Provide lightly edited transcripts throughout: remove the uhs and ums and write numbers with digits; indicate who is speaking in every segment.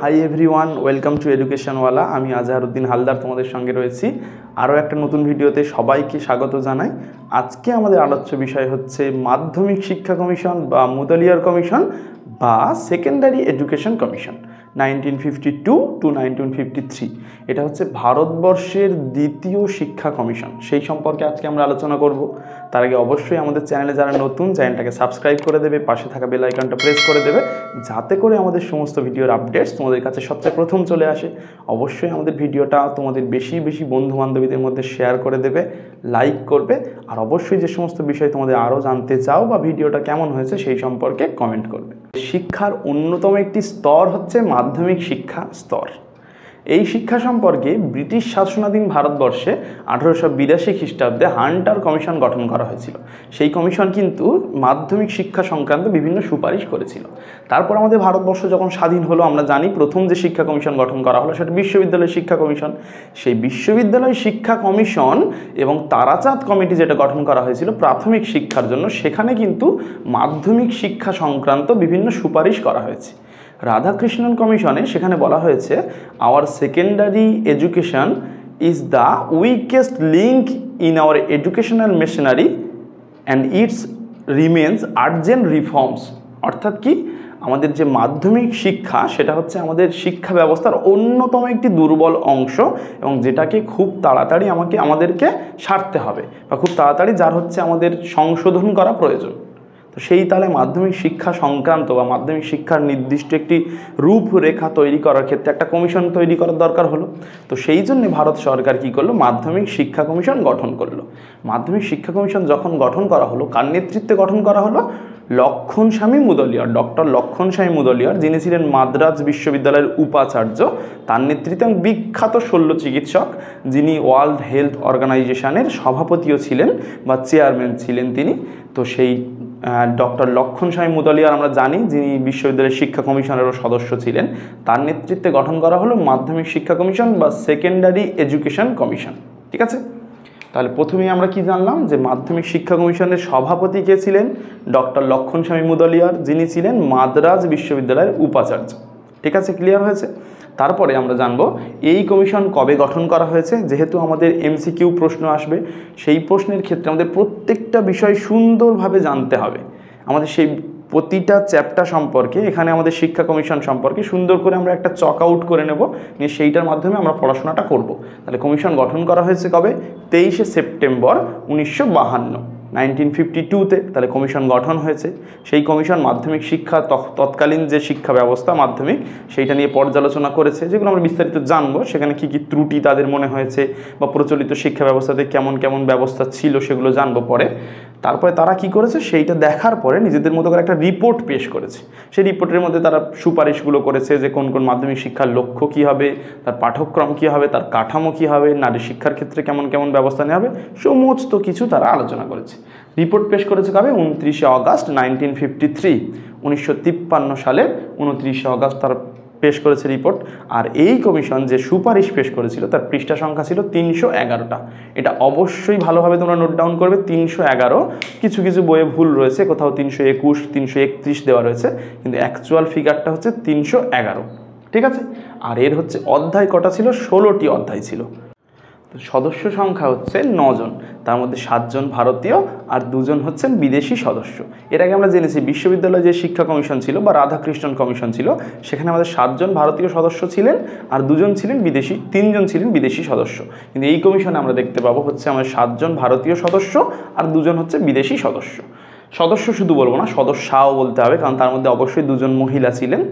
Speaker 1: High everyone, welcome to Educationwala. আমি আজহারউদ্দিন হালদার তোমাদের সঙ্গে রয়েছি আরও একটা নতুন ভিডিওতে। সবাইকে স্বাগত জানাই। আজকে আমাদের আলোচ্য বিষয় হচ্ছে মাধ্যমিক শিক্ষা কমিশন বা মুদালিয়ার কমিশন বা সেকেন্ডারি এডুকেশন কমিশন 1952 টু 1953। এটা হচ্ছে ভারতবর্ষের দ্বিতীয় শিক্ষা কমিশন, সেই সম্পর্কে আজকে আমরা আলোচনা করব। তার আগে অবশ্যই আমাদের চ্যানেলে যারা নতুন, চ্যানেলটাকে সাবস্ক্রাইব করে দেবে, পাশে থাকা বেল আইকনটা প্রেস করে দেবে, যাতে করে আমাদের সমস্ত ভিডিওর আপডেটস তোমাদের কাছে সবচেয়ে প্রথম চলে আসে। অবশ্যই আমাদের ভিডিওটা তোমাদের বেশি বেশি বন্ধু বান্ধবীদের মধ্যে শেয়ার করে দেবে, লাইক করবে, আর অবশ্যই যে সমস্ত বিষয় তোমাদের আরও জানতে চাও বা ভিডিওটা কেমন হয়েছে সেই সম্পর্কে কমেন্ট করবে। শিক্ষার অন্যতম একটি স্তর হচ্ছে মাধ্যমিক শিক্ষা স্তর। এই শিক্ষা সম্পর্কে ব্রিটিশ শাসনাধীন ভারতবর্ষে 1882 খ্রিস্টাব্দে হান্টার কমিশন গঠন করা হয়েছিল। সেই কমিশন কিন্তু মাধ্যমিক শিক্ষা সংক্রান্ত বিভিন্ন সুপারিশ করেছিল। তারপর আমাদের ভারতবর্ষ যখন স্বাধীন হলো, আমরা জানি প্রথম যে শিক্ষা কমিশন গঠন করা হলো সেটা বিশ্ববিদ্যালয় শিক্ষা কমিশন। সেই বিশ্ববিদ্যালয় শিক্ষা কমিশন এবং তারাচাঁদ কমিটি যেটা গঠন করা হয়েছিল প্রাথমিক শিক্ষার জন্য, সেখানে কিন্তু মাধ্যমিক শিক্ষা সংক্রান্ত বিভিন্ন সুপারিশ করা হয়েছে। রাধাকৃষ্ণন কমিশনে সেখানে বলা হয়েছে, our secondary education is the weakest link in our educational machinery and it's remains urgent reforms. অর্থাৎ কি, আমাদের যে মাধ্যমিক শিক্ষা সেটা হচ্ছে আমাদের শিক্ষা ব্যবস্থার অন্যতম একটি দুর্বল অংশ, এবং যেটাকে খুব তাড়াতাড়ি আমাদেরকে সারতে হবে, বা খুব তাড়াতাড়ি যার হচ্ছে আমাদের সংশোধন করা প্রয়োজন। তো সেই তালে মাধ্যমিক শিক্ষা সংক্রান্ত বা মাধ্যমিক শিক্ষার নির্দিষ্ট একটি রূপরেখা তৈরি করার ক্ষেত্রে একটা কমিশন তৈরি করার দরকার হলো। তো সেই জন্য ভারত সরকার কী করলো, মাধ্যমিক শিক্ষা কমিশন গঠন করলো। মাধ্যমিক শিক্ষা কমিশন যখন গঠন করা হলো, কার নেতৃত্বে গঠন করা হলো? লক্ষণস্বামী মুদলিয়ার, ডক্টর লক্ষণস্বামী মুদলিয়ার, যিনি ছিলেন মাদ্রাজ বিশ্ববিদ্যালয়ের উপাচার্য। তার নেতৃত্বে বিখ্যাত শল্য চিকিৎসক, যিনি ওয়ার্ল্ড হেলথ অর্গানাইজেশনের সভাপতিও ছিলেন বা চেয়ারম্যান ছিলেন তিনি। তো সেই ডক্টর লক্ষণস্বামী মুদলিয়ার আমরা জানি, যিনি বিশ্ববিদ্যালয়ের শিক্ষা কমিশনেরও সদস্য ছিলেন। তার নেতৃত্বে গঠন করা হলো মাধ্যমিক শিক্ষা কমিশন বা সেকেন্ডারি এডুকেশন কমিশন। ঠিক আছে, তাহলে প্রথমেই আমরা কি জানলাম যে মাধ্যমিক শিক্ষা কমিশনের সভাপতি কে ছিলেন? ডক্টর লক্ষণস্বামী মুদলিয়ার, যিনি ছিলেন মাদ্রাজ বিশ্ববিদ্যালয়ের উপাচার্য। ঠিক আছে, ক্লিয়ার হয়েছে? তারপরে আমরা জানব এই কমিশন কবে গঠন করা হয়েছে। যেহেতু আমাদের এমসিকিউ প্রশ্ন আসবে, সেই প্রশ্নের ক্ষেত্রে আমাদের প্রত্যেকটা বিষয় সুন্দরভাবে জানতে হবে। আমাদের সেই প্রতিটা চ্যাপ্টার সম্পর্কে, এখানে আমাদের শিক্ষা কমিশন সম্পর্কে সুন্দর করে আমরা একটা চক আউট করে নেব, নিয়ে সেইটার মাধ্যমে আমরা পড়াশোনাটা করব। তাহলে কমিশন গঠন করা হয়েছে কবে? 23শে সেপ্টেম্বর 1952, 1952-তে তাহলে কমিশন গঠন হয়েছে। সেই কমিশন মাধ্যমিক শিক্ষা, তৎকালীন যে শিক্ষা ব্যবস্থা মাধ্যমিক, সেইটা নিয়ে পর্যালোচনা করেছে, যেগুলো আমরা বিস্তারিত জানবো। সেখানে কী কী ত্রুটি তাদের মনে হয়েছে বা প্রচলিত শিক্ষা ব্যবস্থাতে কেমন কেমন ব্যবস্থা ছিল সেগুলো জানবো পরে। তারপরে তারা কি করেছে সেইটা দেখার পরে নিজেদের মতো করে একটা রিপোর্ট পেশ করেছে। সেই রিপোর্টের মধ্যে তারা সুপারিশগুলো করেছে যে কোন কোন মাধ্যমিক শিক্ষার লক্ষ্য কী হবে, তার পাঠ্যক্রম কী হবে, তার কাঠামো কী হবে, নারী শিক্ষার ক্ষেত্রে কেমন কেমন ব্যবস্থা নেওয়া হবে, সমস্ত কিছু তারা আলোচনা করেছে। রিপোর্ট পেশ করেছে কবে? 29শে অগাস্ট 1953, 1953 সালের 29শে অগাস্ট তারা পেশ করেছে রিপোর্ট। আর এই কমিশন যে সুপারিশ পেশ করেছিল তার পৃষ্ঠা সংখ্যা ছিল 311টা। এটা অবশ্যই ভালোভাবে তোমরা নোট ডাউন করবে। 311, কিছু কিছু বইয়ে ভুল রয়েছে, কোথাও 321, 331 দেওয়া রয়েছে, কিন্তু অ্যাকচুয়াল ফিগারটা হচ্ছে 311। ঠিক আছে, আর এর হচ্ছে অধ্যায় কটা ছিল? 16টি অধ্যায় ছিল। সদস্য সংখ্যা হচ্ছে 9 জন, তার মধ্যে 7 জন ভারতীয় আর 2 জন হচ্ছেন বিদেশি সদস্য। এর আগে আমরা জেনেছি বিশ্ববিদ্যালয়ে যে শিক্ষা কমিশন ছিল বা রাধাকৃষ্ণন কমিশন ছিল, সেখানে আমাদের 7 জন ভারতীয় সদস্য ছিলেন আর 2 জন ছিলেন বিদেশি, 3 জন ছিলেন বিদেশি সদস্য। কিন্তু এই কমিশনে আমরা দেখতে পাবো হচ্ছে আমাদের 7 জন ভারতীয় সদস্য আর 2 জন হচ্ছে বিদেশি সদস্য। সদস্য শুধু বলবো না, সদস্যাও বলতে হবে, কারণ তার মধ্যে অবশ্যই 2 জন মহিলা ছিলেন।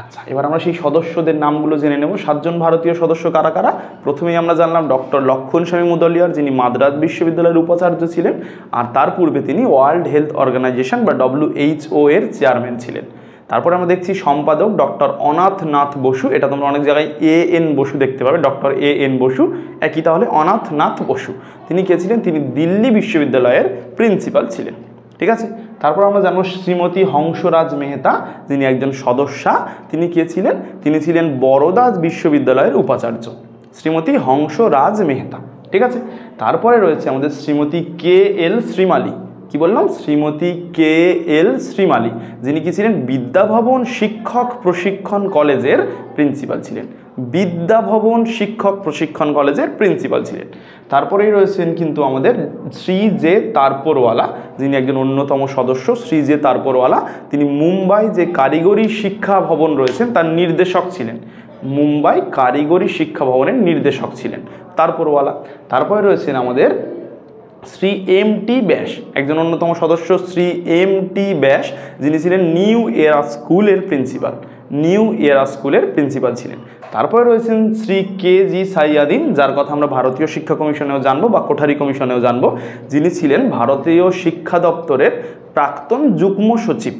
Speaker 1: আচ্ছা, এবার আমরা সেই সদস্যদের নামগুলো জেনে নেব। 7 জন ভারতীয় সদস্য কারা কারা? প্রথমেই আমরা জানলাম ডক্টর লক্ষণস্বামী মুদলিয়ার, যিনি মাদ্রাজ বিশ্ববিদ্যালয়ের উপাচার্য ছিলেন, আর তার পূর্বে তিনি ওয়ার্ল্ড হেলথ অর্গানাইজেশন বা WHO এর চেয়ারম্যান ছিলেন। তারপরে আমরা দেখছি সম্পাদক ডক্টর অনাথ নাথ বসু। এটা তোমরা অনেক জায়গায় AN বসু দেখতে পাবে, ডক্টর AN বসু একই, তাহলে অনাথ নাথ বসু। তিনি কে ছিলেন? তিনি দিল্লি বিশ্ববিদ্যালয়ের প্রিন্সিপাল ছিলেন। ঠিক আছে, তারপর আমরা জানবো শ্রীমতী হংসরাজ মেহতা, যিনি একজন সদস্যা। তিনি কে ছিলেন? তিনি ছিলেন বরোদা বিশ্ববিদ্যালয়ের উপাচার্য, শ্রীমতী হংসরাজ মেহতা। ঠিক আছে, তারপরে রয়েছে আমাদের শ্রীমতী KL শ্রীমালী, কি বললাম, শ্রীমতী কে এল শ্রীমালী, যিনি কি ছিলেন, বিদ্যাভবন শিক্ষক প্রশিক্ষণ কলেজের প্রিন্সিপাল ছিলেন। বিদ্যাভবন শিক্ষক প্রশিক্ষণ কলেজের প্রিন্সিপাল ছিলেন। তারপরেই রয়েছেন কিন্তু আমাদের শ্রী জে তারপরওয়ালা, যিনি একজন অন্যতম সদস্য। শ্রী জে তারপরওয়ালা তিনি মুম্বাই যে কারিগরি শিক্ষা ভবন রয়েছেন তার নির্দেশক ছিলেন। মুম্বাই কারিগরি শিক্ষা ভবনের নির্দেশক ছিলেন তারপরওয়ালা। তারপরে রয়েছেন আমাদের শ্রী এম টি ব্যাস, একজন অন্যতম সদস্য শ্রী এম টি ব্যাস, যিনি ছিলেন নিউ এরা স্কুলের প্রিন্সিপাল। নিউ এরা স্কুলের প্রিন্সিপাল ছিলেন। তারপরে রয়েছেন শ্রী কে জি সাইয়াদিন, যার কথা আমরা ভারতীয় শিক্ষা কমিশনেও জানবো বা কোঠারি কমিশনেও জানবো, যিনি ছিলেন ভারতীয় শিক্ষা দপ্তরের প্রাক্তন যুগ্ম সচিব।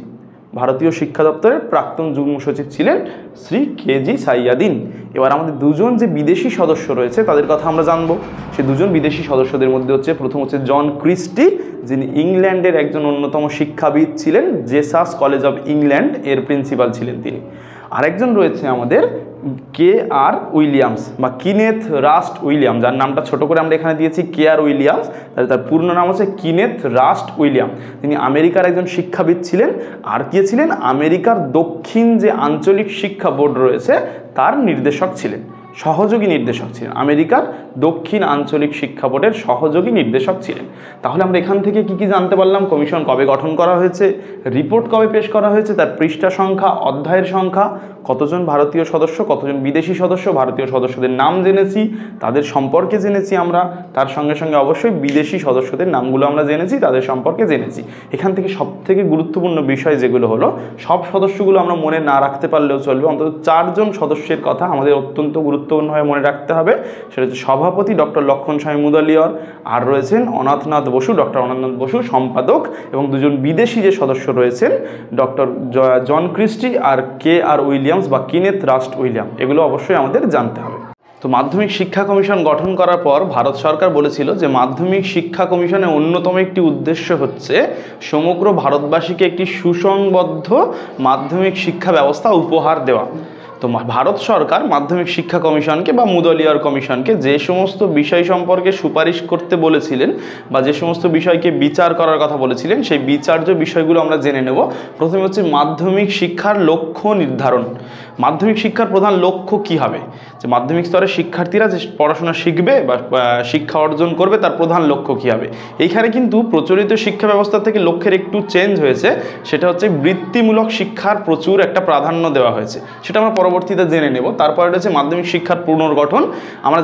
Speaker 1: ভারতীয় শিক্ষা দপ্তরের প্রাক্তন যুগ্ম সচিব ছিলেন শ্রী কে জি সাইয়াদিন। এবার আমাদের দুজন যে বিদেশি সদস্য রয়েছে তাদের কথা আমরা জানবো। সেই দুজন বিদেশি সদস্যদের মধ্যে হচ্ছে, প্রথম হচ্ছে জন ক্রিস্টি, যিনি ইংল্যান্ডের একজন অন্যতম শিক্ষাবিদ ছিলেন, জেসাস কলেজ অফ ইংল্যান্ড এর প্রিন্সিপাল ছিলেন তিনি। আরেকজন রয়েছে আমাদের কে আর উইলিয়ামস বা কিনেথ রাস্ট উইলিয়াম, যার নামটা ছোট করে আমরা এখানে দিয়েছি কে আর উইলিয়ামস, তার পূর্ণ নাম হচ্ছে কিনেথ রাস্ট উইলিয়াম। তিনি আমেরিকার একজন শিক্ষাবিদ ছিলেন। আর কে ছিলেন, আমেরিকার দক্ষিণ যে আঞ্চলিক শিক্ষা বোর্ড রয়েছে তার নির্দেশক ছিলেন, সহযোগী নির্দেশক ছিলেন। আমেরিকার দক্ষিণ আঞ্চলিক শিক্ষা বোর্ডের সহযোগী নির্দেশক ছিলেন। তাহলে আমরা এখান থেকে কি কি জানতে পারলাম? কমিশন কবে গঠন করা হয়েছে, রিপোর্ট কবে পেশ করা হয়েছে, তার পৃষ্ঠা সংখ্যা, অধ্যায়ের সংখ্যা, কতজন ভারতীয় সদস্য, কতজন বিদেশি সদস্য, ভারতীয় সদস্যদের নাম জেনেছি, তাদের সম্পর্কে জেনেছি আমরা, তার সঙ্গে সঙ্গে অবশ্যই বিদেশি সদস্যদের নামগুলো আমরা জেনেছি, তাদের সম্পর্কে জেনেছি। এখান থেকে সবথেকে গুরুত্বপূর্ণ বিষয় যেগুলো হলো, সব সদস্যগুলো আমরা মনে না রাখতে পারলেও চলবে, অন্তত 4 জন সদস্যের কথা আমাদের অত্যন্ত গুরুত্বপূর্ণভাবে মনে রাখতে হবে। সেটা হচ্ছে সভাপতি ডক্টর লক্ষণ স্বামী মুদালিয়ার, আর রয়েছেন অনাথনাথ বসু, ডক্টর অনাথনাথ বসু সম্পাদক, এবং দুজন বিদেশি যে সদস্য রয়েছেন ডক্টর জন ক্রিস্টি আর কে আর উইলিয়ামস বা কিনেথ রাস্ট উইলিয়াম। এগুলো অবশ্যই আমাদের জানতে হবে। তো মাধ্যমিক শিক্ষা কমিশন গঠন করার পর ভারত সরকার বলেছিল যে মাধ্যমিক শিক্ষা কমিশনের অন্যতম একটি উদ্দেশ্য হচ্ছে সমগ্র ভারতবাসীকে একটি সুসংবদ্ধ মাধ্যমিক শিক্ষা ব্যবস্থা উপহার দেওয়া। তো ভারত সরকার মাধ্যমিক শিক্ষা কমিশনকে বা মুদলিয়ার কমিশনকে যে সমস্ত বিষয় সম্পর্কে সুপারিশ করতে বলেছিলেন বা যে সমস্ত বিষয়কে বিচার করার কথা বলেছিলেন, সেই বিচার্য বিষয়গুলো আমরা জেনে নেব। প্রথমে হচ্ছে মাধ্যমিক শিক্ষার লক্ষ্য নির্ধারণ। মাধ্যমিক শিক্ষার প্রধান লক্ষ্য কি হবে, যে মাধ্যমিক স্তরের শিক্ষার্থীরা যে পড়াশোনা শিখবে বা শিক্ষা অর্জন করবে তার প্রধান লক্ষ্য কী হবে। এইখানে কিন্তু প্রচলিত শিক্ষা ব্যবস্থা থেকে লক্ষ্যের একটু চেঞ্জ হয়েছে, সেটা হচ্ছে বৃত্তিমূলক শিক্ষার প্রচুর একটা প্রাধান্য দেওয়া হয়েছে, সেটা আমরা পরবর্তীতে জেনে নেব। তারপরে রয়েছে মাধ্যমিক শিক্ষার পুনর্গঠন। আমরা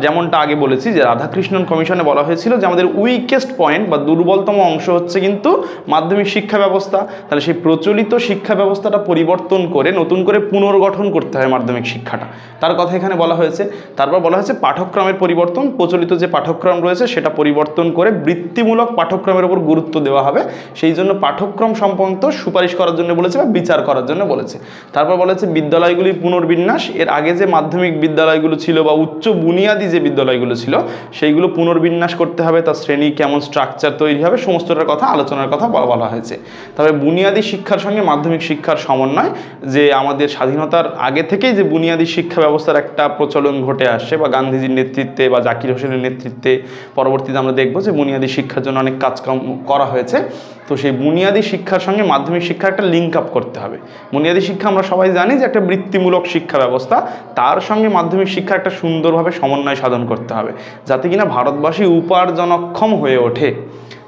Speaker 1: যেমনটা আগে বলেছি যে রাধাকৃষ্ণন কমিশনে বলা হয়েছিল যে আমাদের উইকেস্ট পয়েন্ট বা দুর্বলতম অংশ হচ্ছে কিন্তু মাধ্যমিক শিক্ষা ব্যবস্থা। তাহলে সেই প্রচলিত শিক্ষা ব্যবস্থাটা পরিবর্তন করে নতুন করে পুনর্গঠন করতে হয় মাধ্যমিক শিক্ষাটা, তার কথা এখানে বলা হয়েছে। তারপর বলা হয়েছে পাঠ্যক্রমের পরিবর্তন, প্রচলিত যে পাঠ্যক্রম রয়েছে সেটা পরিবর্তন করে বৃত্তিমূলক পাঠ্যক্রমের উপর গুরুত্ব দেওয়া হবে, সেই জন্য পাঠ্যক্রম সম্পর্কিত সুপারিশ করার জন্য বলেছে বা বিচার করার জন্য বলেছে। তারপর বলা হয়েছে বিদ্যালয়গুলির পুনর্বিন্যাস। এর আগে যে মাধ্যমিক বিদ্যালয়গুলো ছিল বা উচ্চ বুনিয়াদী যে বিদ্যালয়গুলো ছিল সেইগুলো পুনর্বিন্যাস করতে হবে, তার শ্রেণী কেমন স্ট্রাকচার তৈরি হবে সমস্তটার কথা আলোচনার কথা বলা হয়েছে। তবে বুনিয়াদী শিক্ষার সঙ্গে মাধ্যমিক শিক্ষার সমন্বয়, যে আমাদের স্বাধীনতার আগে থেকেই যে বুনিয়াদী শিক্ষা ব্যবস্থার একটা প্রচলন ঘটে আসছে বা গান্ধীজির নেতৃত্বে বা জাকির হোসেনের নেতৃত্বে, পরবর্তীতে আমরা দেখব যে বুনিয়াদী শিক্ষার জন্য অনেক কাজকর্ম করা হয়েছে। তো সেই বুনিয়াদী শিক্ষার সঙ্গে মাধ্যমিক শিক্ষার একটা লিঙ্ক আপ করতে হবে। বুনিয়াদী শিক্ষা আমরা সবাই জানি যে একটা বৃত্তিমূলক শিক্ষা ব্যবস্থা, তার সঙ্গে মাধ্যমিক শিক্ষার একটা সুন্দরভাবে সমন্বয় সাধন করতে হবে যাতে কিনা ভারতবাসী উপার্জনক্ষম হয়ে ওঠে।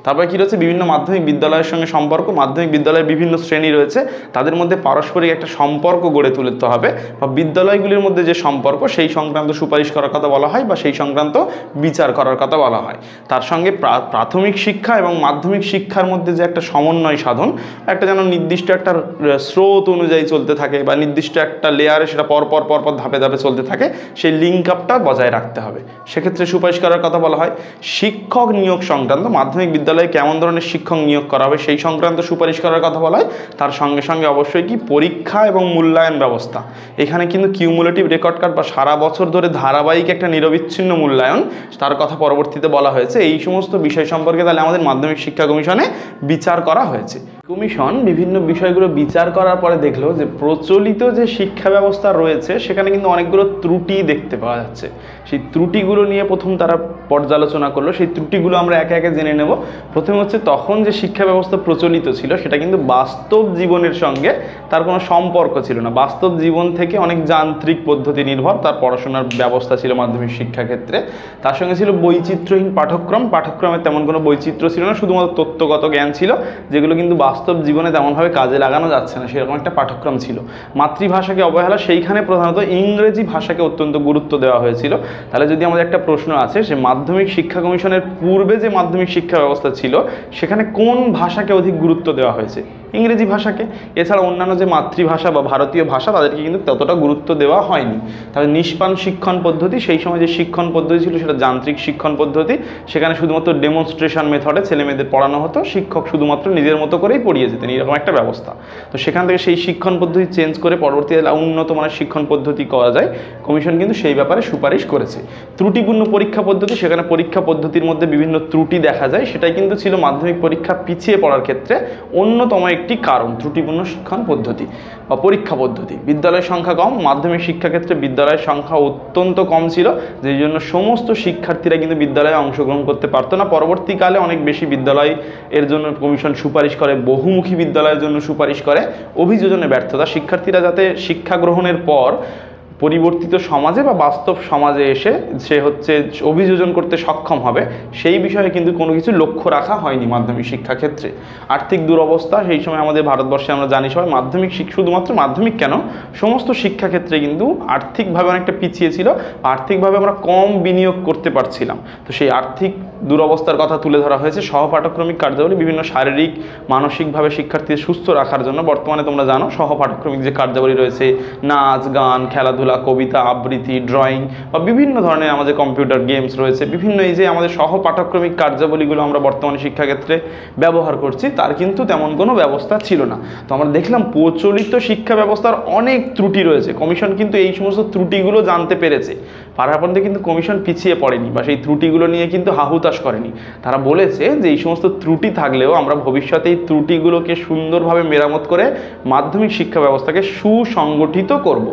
Speaker 1: তারপরে কী রয়েছে, বিভিন্ন মাধ্যমিক বিদ্যালয়ের সঙ্গে সম্পর্ক। মাধ্যমিক বিদ্যালয়ের বিভিন্ন শ্রেণী রয়েছে, তাদের মধ্যে পারস্পরিক একটা সম্পর্ক গড়ে তুলতে হবে বা বিদ্যালয়গুলির মধ্যে যে সম্পর্ক সেই সংক্রান্ত সুপারিশ করার কথা বলা হয় বা সেই সংক্রান্ত বিচার করার কথা বলা হয়। তার সঙ্গে প্রাথমিক শিক্ষা এবং মাধ্যমিক শিক্ষার মধ্যে যে একটা সমন্বয় সাধন, একটা যেন নির্দিষ্ট একটা স্রোত অনুযায়ী চলতে থাকে বা নির্দিষ্ট একটা লেয়ারে সেটা পরপর ধাপে ধাপে চলতে থাকে, সেই লিঙ্ক আপটা বজায় রাখতে হবে। সেক্ষেত্রে সুপারিশ করার কথা বলা হয়। শিক্ষক নিয়োগ সংক্রান্ত, মাধ্যমিক বিদ্যালয়ে কেমন ধরনের শিক্ষক নিয়োগ করা হবে সেই সংক্রান্ত সুপারিশ করার কথা বলা হয়। তার সঙ্গে সঙ্গে অবশ্যই কি পরীক্ষা এবং মূল্যায়ন ব্যবস্থা। এখানে কিন্তু কিউমুলেটিভ রেকর্ড কার্ড বা সারা বছর ধরে ধারাবাহিক একটা নিরবিচ্ছিন্ন মূল্যায়ন, তার কথা পরবর্তীতে বলা হয়েছে। এই সমস্ত বিষয় সম্পর্কে তাহলে আমাদের মাধ্যমিক শিক্ষা কমিশনে বিচার করা হয়েছে। কমিশন বিভিন্ন বিষয়গুলো বিচার করার পরে দেখলো যে প্রচলিত যে শিক্ষা ব্যবস্থা রয়েছে সেখানে কিন্তু অনেকগুলো ত্রুটি দেখতে পাওয়া যাচ্ছে। সেই ত্রুটিগুলো নিয়ে প্রথম তারা পর্যালোচনা করলো। সেই ত্রুটিগুলো আমরা একে একে জেনে নেব। প্রথমে হচ্ছে তখন যে শিক্ষা ব্যবস্থা প্রচলিত ছিল সেটা কিন্তু বাস্তব জীবনের সঙ্গে তার কোনো সম্পর্ক ছিল না। বাস্তব জীবন থেকে অনেক যান্ত্রিক পদ্ধতি নির্ভর তার পড়াশোনার ব্যবস্থা ছিল মাধ্যমিক শিক্ষাক্ষেত্রে। তার সঙ্গে ছিল বৈচিত্র্যহীন পাঠ্যক্রমের তেমন কোনো বৈচিত্র্য ছিল না, শুধুমাত্র তত্ত্বগত জ্ঞান ছিল যেগুলো কিন্তু বাস্তব জীবনে তেমনভাবে কাজে লাগানো যাচ্ছে না, সেরকম একটা পাঠ্যক্রম ছিল। মাতৃভাষাকে অবহেলা, সেইখানে প্রধানত ইংরেজি ভাষাকে অত্যন্ত গুরুত্ব দেওয়া হয়েছিল। তাহলে যদি আমাদের একটা প্রশ্ন আছে সে মাধ্যমিক শিক্ষা কমিশনের পূর্বে যে মাধ্যমিক শিক্ষা ব্যবস্থা ছিল সেখানে কোন ভাষাকে অধিক গুরুত্ব দেওয়া হয়েছে? ইংরেজি ভাষাকে। এছাড়া অন্যান্য যে মাতৃভাষা বা ভারতীয় ভাষা তাদেরকে কিন্তু ততটা গুরুত্ব দেওয়া হয়নি। তাহলে নিষ্পান শিক্ষণ পদ্ধতি, সেই সময় যে শিক্ষণ পদ্ধতি ছিল সেটা যান্ত্রিক শিক্ষণ পদ্ধতি। সেখানে শুধুমাত্র ডেমনস্ট্রেশন মেথডে ছেলেমেয়েদের পড়ানো হতো, শিক্ষক শুধুমাত্র নিজের মতো করেই পড়িয়ে যেতেন, এরকম একটা ব্যবস্থা। তো সেখান থেকে সেই শিক্ষণ পদ্ধতি চেঞ্জ করে পরবর্তীকালে উন্নত মানের শিক্ষণ পদ্ধতি করা যায়। কমিশন কিন্তু সেই ব্যাপারে সুপারিশ করেছে। ত্রুটিপূর্ণ পরীক্ষা পদ্ধতি, সেখানে পরীক্ষা পদ্ধতির মধ্যে বিভিন্ন ত্রুটি দেখা যায়, সেটাই কিন্তু ছিল মাধ্যমিক পরীক্ষা পিছিয়ে পড়ার ক্ষেত্রে অন্যতম একটি কারণ। ত্রুটিপূর্ণ শিক্ষণ পদ্ধতি বা পরীক্ষা পদ্ধতি। বিদ্যালয়ের সংখ্যা কম, মাধ্যমিক শিক্ষাক্ষেত্রে বিদ্যালয়ের সংখ্যা অত্যন্ত কম ছিল, যেই জন্য সমস্ত শিক্ষার্থীরা কিন্তু বিদ্যালয়ে অংশগ্রহণ করতে পারতো না। পরবর্তীকালে অনেক বেশি বিদ্যালয় এর জন্য কমিশন সুপারিশ করে, বহুমুখী বিদ্যালয়ের জন্য সুপারিশ করে। অভিযোজনে ব্যর্থতা, শিক্ষার্থীরা যাতে শিক্ষা গ্রহণের পর পরিবর্তিত সমাজে বা বাস্তব সমাজে এসে সে হচ্ছে অভিযোজন করতে সক্ষম হবে, সেই বিষয়ে কিন্তু কোনো কিছু লক্ষ্য রাখা হয়নি মাধ্যমিক শিক্ষাক্ষেত্রে। আর্থিক দুরবস্থা, সেই সময় আমাদের ভারতবর্ষে আমরা জানি সবাই মাধ্যমিক শুধুমাত্র মাধ্যমিক কেন, সমস্ত শিক্ষাক্ষেত্রে কিন্তু আর্থিকভাবে অনেকটা পিছিয়ে ছিল, আর্থিকভাবে আমরা কম বিনিয়োগ করতে পারছিলাম। তো সেই আর্থিক দুরবস্থার কথা তুলে ধরা হয়েছে। সহপাঠক্রমিক কার্যাবলী, বিভিন্ন শারীরিক মানসিকভাবে শিক্ষার্থীদের সুস্থ রাখার জন্য বর্তমানে তোমরা জানো সহপাঠক্রমিক যে কার্যাবলী রয়েছে, নাচ গান, খেলাধুলা, কবিতা আবৃত্তি, ড্রয়িং বা বিভিন্ন ধরনের আমাদের কম্পিউটার গেমস রয়েছে, বিভিন্ন এই যে আমাদের সহপাঠক্রমিক কার্যাবলীগুলো আমরা বর্তমানে শিক্ষাক্ষেত্রে ব্যবহার করছি, তার কিন্তু তেমন কোনো ব্যবস্থা ছিল না। তো আমরা দেখলাম প্রচলিত শিক্ষা ব্যবস্থার অনেক ত্রুটি রয়েছে। কমিশন কিন্তু এই সমস্ত ত্রুটিগুলো জানতে পেরেছে। পারাপান্তে কিন্তু কমিশন পিছিয়ে পড়েনি বা সেই ত্রুটিগুলো নিয়ে কিন্তু হাহুতাশ করেনি। তারা বলেছে যে এই সমস্ত ত্রুটি থাকলেও আমরা ভবিষ্যতে এই ত্রুটিগুলোকে সুন্দরভাবে মেরামত করে মাধ্যমিক শিক্ষা ব্যবস্থাকে সুসংগঠিত করব।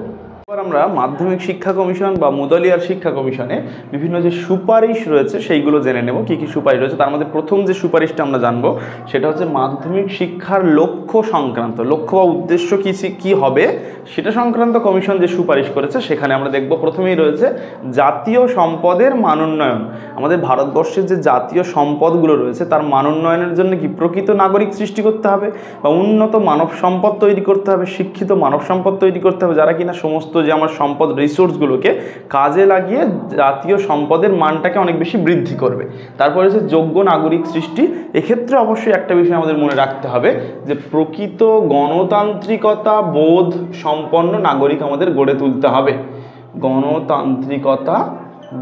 Speaker 1: এবার আমরা মাধ্যমিক শিক্ষা কমিশন বা মুদালিয়ার শিক্ষা কমিশনে বিভিন্ন যে সুপারিশ রয়েছে সেইগুলো জেনে নেব। কী কী সুপারিশ রয়েছে তার মধ্যে প্রথম যে সুপারিশটা আমরা জানবো সেটা হচ্ছে মাধ্যমিক শিক্ষার লক্ষ্য সংক্রান্ত, লক্ষ্য বা উদ্দেশ্য কী হবে সেটা সংক্রান্ত কমিশন যে সুপারিশ করেছে সেখানে আমরা দেখব প্রথমেই রয়েছে জাতীয় সম্পদের মানোন্নয়ন। আমাদের ভারতবর্ষের যে জাতীয় সম্পদগুলো রয়েছে তার মানোন্নয়নের জন্য কি প্রকৃত নাগরিক সৃষ্টি করতে হবে বা উন্নত মানব সম্পদ তৈরি করতে হবে, শিক্ষিত মানব সম্পদ তৈরি করতে হবে, যারা কিনা সমস্ত যে আমার সম্পদ রিসোর্সগুলোকে কাজে লাগিয়ে জাতীয় সম্পদের মানটাকে অনেক বেশি বৃদ্ধি করবে। তারপরে হচ্ছে যোগ্য নাগরিক সৃষ্টি। এক্ষেত্রে অবশ্যই একটা বিষয় আমাদের মনে রাখতে হবে যে প্রকৃত গণতান্ত্রিকতা বোধ সম্পন্ন নাগরিক আমাদের গড়ে তুলতে হবে। গণতান্ত্রিকতা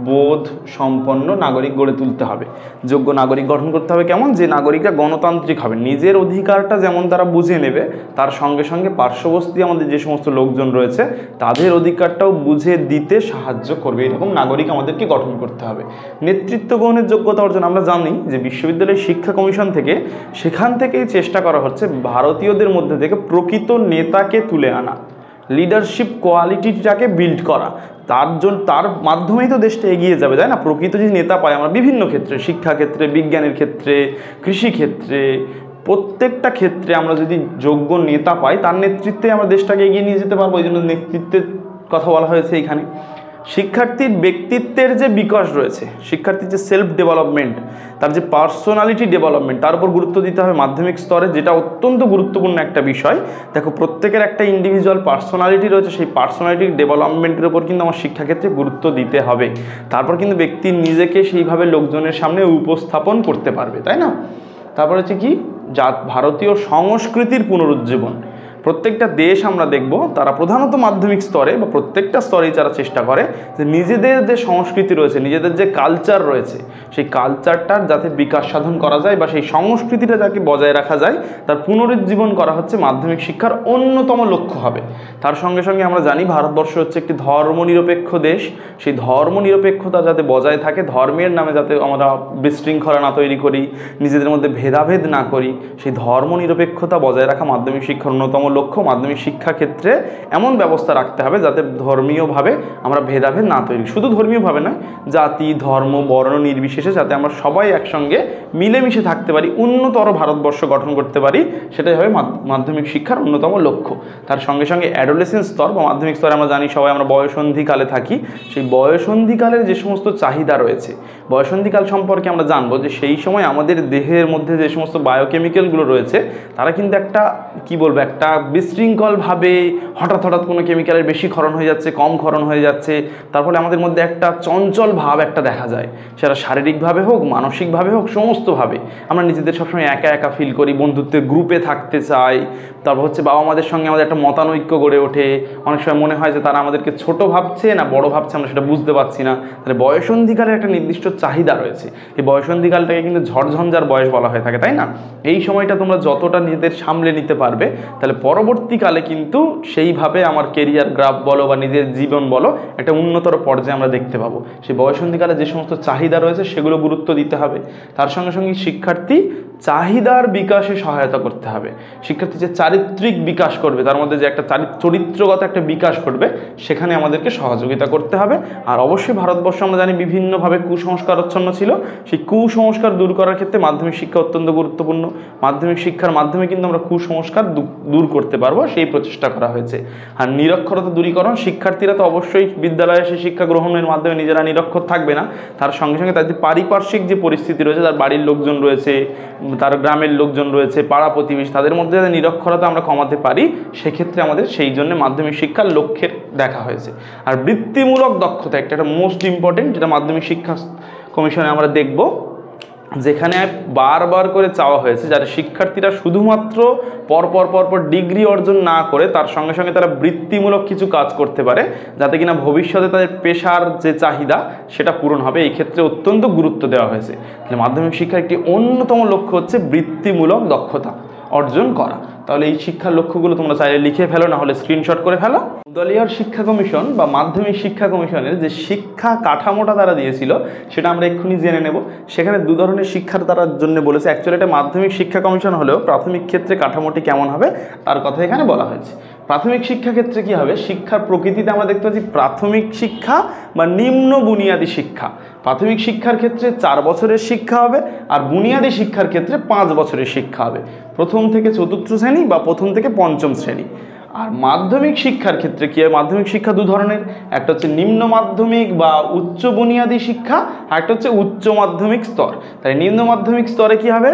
Speaker 1: বোধ সম্পন্ন নাগরিক গড়ে তুলতে হবে। যোগ্য নাগরিক গঠন করতে হবে কেমন, যে নাগরিকরা গণতান্ত্রিক হবে, নিজের অধিকারটা যেমন তারা বুঝে নেবে তার সঙ্গে সঙ্গে পার্শ্ববর্তী আমাদের যে সমস্ত লোকজন রয়েছে তাদের অধিকারটাও বুঝে দিতে সাহায্য করবে, এরকম নাগরিক আমাদেরকে গঠন করতে হবে। নেতৃত্ব গ্রহণের যোগ্যতা অর্জন, আমরা জানি যে বিশ্ববিদ্যালয়ের শিক্ষা কমিশন থেকে সেখান থেকেই চেষ্টা করা হচ্ছে ভারতীয়দের মধ্যে থেকে প্রকৃত নেতাকে তুলে আনা, লিডারশিপ কোয়ালিটিটাকে বিল্ড করা। তার মাধ্যমেই তো দেশটা এগিয়ে যাবে, তাই না? প্রকৃত যদি নেতা পাই আমরা বিভিন্ন ক্ষেত্রে, শিক্ষাক্ষেত্রে, বিজ্ঞানের ক্ষেত্রে, কৃষিক্ষেত্রে, প্রত্যেকটা ক্ষেত্রে আমরা যদি যোগ্য নেতা পাই তার নেতৃত্বে আমরা দেশটাকে এগিয়ে নিয়ে যেতে পারবো। এই জন্য নেতৃত্বের কথা বলা হয়েছে এইখানে। শিক্ষার্থীর ব্যক্তিত্বের যে বিকাশ রয়েছে, শিক্ষার্থীর যে সেলফ ডেভেলপমেন্ট, তার যে পার্সোনালিটি ডেভেলপমেন্ট, তার উপর গুরুত্ব দিতে হবে মাধ্যমিক স্তরে, যেটা অত্যন্ত গুরুত্বপূর্ণ একটা বিষয়। দেখো প্রত্যেকের একটা ইন্ডিভিজুয়াল পার্সোনালিটি রয়েছে, সেই পার্সোনালিটির ডেভেলপমেন্টের উপর কিন্তু আমার শিক্ষাক্ষেত্রে গুরুত্ব দিতে হবে। তারপর কিন্তু ব্যক্তি নিজেকে সেইভাবে লোকজনের সামনে উপস্থাপন করতে পারবে, তাই না? তারপর হচ্ছে কি, ভারতীয় সংস্কৃতির পুনরুজ্জীবন। প্রত্যেকটা দেশ আমরা দেখব তারা প্রধানত মাধ্যমিক স্তরে বা প্রত্যেকটা স্তরেই তারা চেষ্টা করে যে নিজেদের যে সংস্কৃতি রয়েছে, নিজেদের যে কালচার রয়েছে, সেই কালচারটার যাতে বিকাশ সাধন করা যায় বা সেই সংস্কৃতিটা যাকে বজায় রাখা যায়, তার পুনরুজ্জীবন করা হচ্ছে মাধ্যমিক শিক্ষার অন্যতম লক্ষ্য হবে। তার সঙ্গে সঙ্গে আমরা জানি ভারতবর্ষ হচ্ছে একটি ধর্মনিরপেক্ষ দেশ। সেই ধর্মনিরপেক্ষতা যাতে বজায় থাকে, ধর্মের নামে যাতে আমরা বিশৃঙ্খলা না তৈরি করি, নিজেদের মধ্যে ভেদাভেদ না করি, সেই ধর্মনিরপেক্ষতা বজায় রাখা মাধ্যমিক শিক্ষার অন্যতম লক্ষ্য। মাধ্যমিক শিক্ষা ক্ষেত্রে এমন ব্যবস্থা রাখতে হবে যাতে ধর্মীয়ভাবে আমরা ভেদাভেদ না তৈরি, শুধু ধর্মীয়ভাবে নয়, জাতি ধর্ম বর্ণ নির্বিশেষে যাতে আমরা সবাই একসঙ্গে মিলেমিশে থাকতে পারি, উন্নতর ভারতবর্ষ গঠন করতে পারি, সেটাই হবে মাধ্যমিক শিক্ষার অন্যতম লক্ষ্য। তার সঙ্গে সঙ্গে অ্যাডোলেসেন্স স্তর বা মাধ্যমিক স্তরে আমরা জানি সবাই আমরা বয়সন্ধিকালে থাকি। সেই বয়সন্ধিকালের যে সমস্ত চাহিদা রয়েছে, বয়সন্ধিকাল সম্পর্কে আমরা জানবো যে সেই সময় আমাদের দেহের মধ্যে যে সমস্ত বায়োকেমিক্যালগুলো রয়েছে তারা কিন্তু একটা একটা বিশৃঙ্খলভাবে হঠাৎ কোনো কেমিক্যালের বেশি ক্ষরণ হয়ে যাচ্ছে, কম ক্ষরণ হয়ে যাচ্ছে, তার ফলে আমাদের মধ্যে একটা চঞ্চল ভাব একটা দেখা যায়, সেটা শারীরিকভাবে হোক মানসিকভাবে হোক সমস্তভাবে। আমরা নিজেদের সবসময় একা একা ফিল করি, বন্ধুত্বের গ্রুপে থাকতে চাই, তারপর হচ্ছে বাবা মাদের সঙ্গে আমাদের একটা মতানৈক্য গড়ে ওঠে, অনেক সময় মনে হয় যে তারা আমাদেরকে ছোট ভাবছে না বড় ভাবছে, আমরা সেটা বুঝতে পারছি না। তাহলে বয়সন্ধিকালের একটা নির্দিষ্ট চাহিদা রয়েছে। এই বয়সন্ধিকালটাকে কিন্তু ঝড়ঝঞ্ঝার বয়স বলা হয়ে থাকে, তাই না? এই সময়টা তোমরা যতটা নিজেদের সামলে নিতে পারবে, তাহলে পরবর্তীকালে কিন্তু সেইভাবে আমার কেরিয়ার গ্রাফ বলো বা নিজের জীবন বলো একটা উন্নতর পর্যায়ে আমরা দেখতে পাবো। সেই বয়সন্ধিকালে যে সমস্ত চাহিদা রয়েছে সেগুলো গুরুত্ব দিতে হবে। তার সঙ্গে সঙ্গে শিক্ষার্থী চাহিদার বিকাশে সহায়তা করতে হবে। শিক্ষার্থী যে চারিত্রিক বিকাশ করবে, তার মধ্যে যে একটা চরিত্রগত একটা বিকাশ করবে, সেখানে আমাদেরকে সহযোগিতা করতে হবে। আর অবশ্যই ভারতবর্ষ আমরা জানি বিভিন্নভাবে কুসংস্কারাচ্ছন্ন ছিল, সেই কুসংস্কার দূর করার ক্ষেত্রে মাধ্যমিক শিক্ষা অত্যন্ত গুরুত্বপূর্ণ। মাধ্যমিক শিক্ষার মাধ্যমে কিন্তু আমরা কুসংস্কার দূর করতে পারবো, সেই প্রচেষ্টা করা হয়েছে। আর নিরক্ষরতা দূরীকরণ, শিক্ষার্থীরা তো অবশ্যই বিদ্যালয়ে এসে শিক্ষা গ্রহণের মাধ্যমে নিজেরা নিরক্ষর থাকবে না, তার সঙ্গে সঙ্গে তাদের পারিপার্শ্বিক যে পরিস্থিতি রয়েছে, তার বাড়ির লোকজন রয়েছে, তার গ্রামের লোকজন রয়েছে, পাড়া প্রতিবেশী, তাদের মধ্যে যাতে নিরক্ষরতা আমরা কমাতে পারি, সেক্ষেত্রে আমাদের সেই জন্য মাধ্যমিক শিক্ষার লক্ষ্যের দেখা হয়েছে। আর বৃত্তিমূলক দক্ষতা একটা মোস্ট ইম্পর্টেন্ট, যেটা মাধ্যমিক শিক্ষা কমিশনে আমরা দেখব, যেখানে বারবার করে চাওয়া হয়েছে যারা শিক্ষার্থীরা শুধুমাত্র পরপর ডিগ্রি অর্জন না করে তার সঙ্গে সঙ্গে তারা বৃত্তিমূলক কিছু কাজ করতে পারে, যাতে কিনা ভবিষ্যতে তাদের পেশার যে চাহিদা সেটা পূরণ হবে। এই ক্ষেত্রে অত্যন্ত গুরুত্ব দেওয়া হয়েছে। তাহলে মাধ্যমিক শিক্ষার একটি অন্যতম লক্ষ্য হচ্ছে বৃত্তিমূলক দক্ষতা অর্জন করা। তাহলে এই শিক্ষার লক্ষ্যগুলো তোমরা চাইলে লিখে ফেলো, না হলে স্ক্রিনশট করে ফেলো। দলীয় শিক্ষা কমিশন বা মাধ্যমিক শিক্ষা কমিশনের যে শিক্ষা কাঠামোটা তারা দিয়েছিল সেটা আমরা এক্ষুনি জেনে নেব। সেখানে দু ধরনের শিক্ষার তারা জন্য বলেছে। অ্যাকচুয়ালি এটা মাধ্যমিক শিক্ষা কমিশন হলেও প্রাথমিক ক্ষেত্রে কাঠামোটি কেমন হবে তার কথা এখানে বলা হয়েছে। প্রাথমিক শিক্ষা ক্ষেত্রে কী হবে, শিক্ষার প্রকৃতিতে আমরা দেখতে পাচ্ছি প্রাথমিক শিক্ষা বা নিম্ন বুনিয়াদী শিক্ষা। প্রাথমিক শিক্ষার ক্ষেত্রে 4 বছরের শিক্ষা হবে, আর বুনিয়াদী শিক্ষার ক্ষেত্রে 5 বছরের শিক্ষা হবে, প্রথম থেকে চতুর্থ শ্রেণী বা প্রথম থেকে পঞ্চম শ্রেণী। আর মাধ্যমিক শিক্ষার ক্ষেত্রে কী হয়, মাধ্যমিক শিক্ষা দু ধরনের, একটা হচ্ছে নিম্ন মাধ্যমিক বা উচ্চ বুনিয়াদী শিক্ষা, আর একটা হচ্ছে উচ্চ মাধ্যমিক স্তর। তাই নিম্ন মাধ্যমিক স্তরে কী হবে,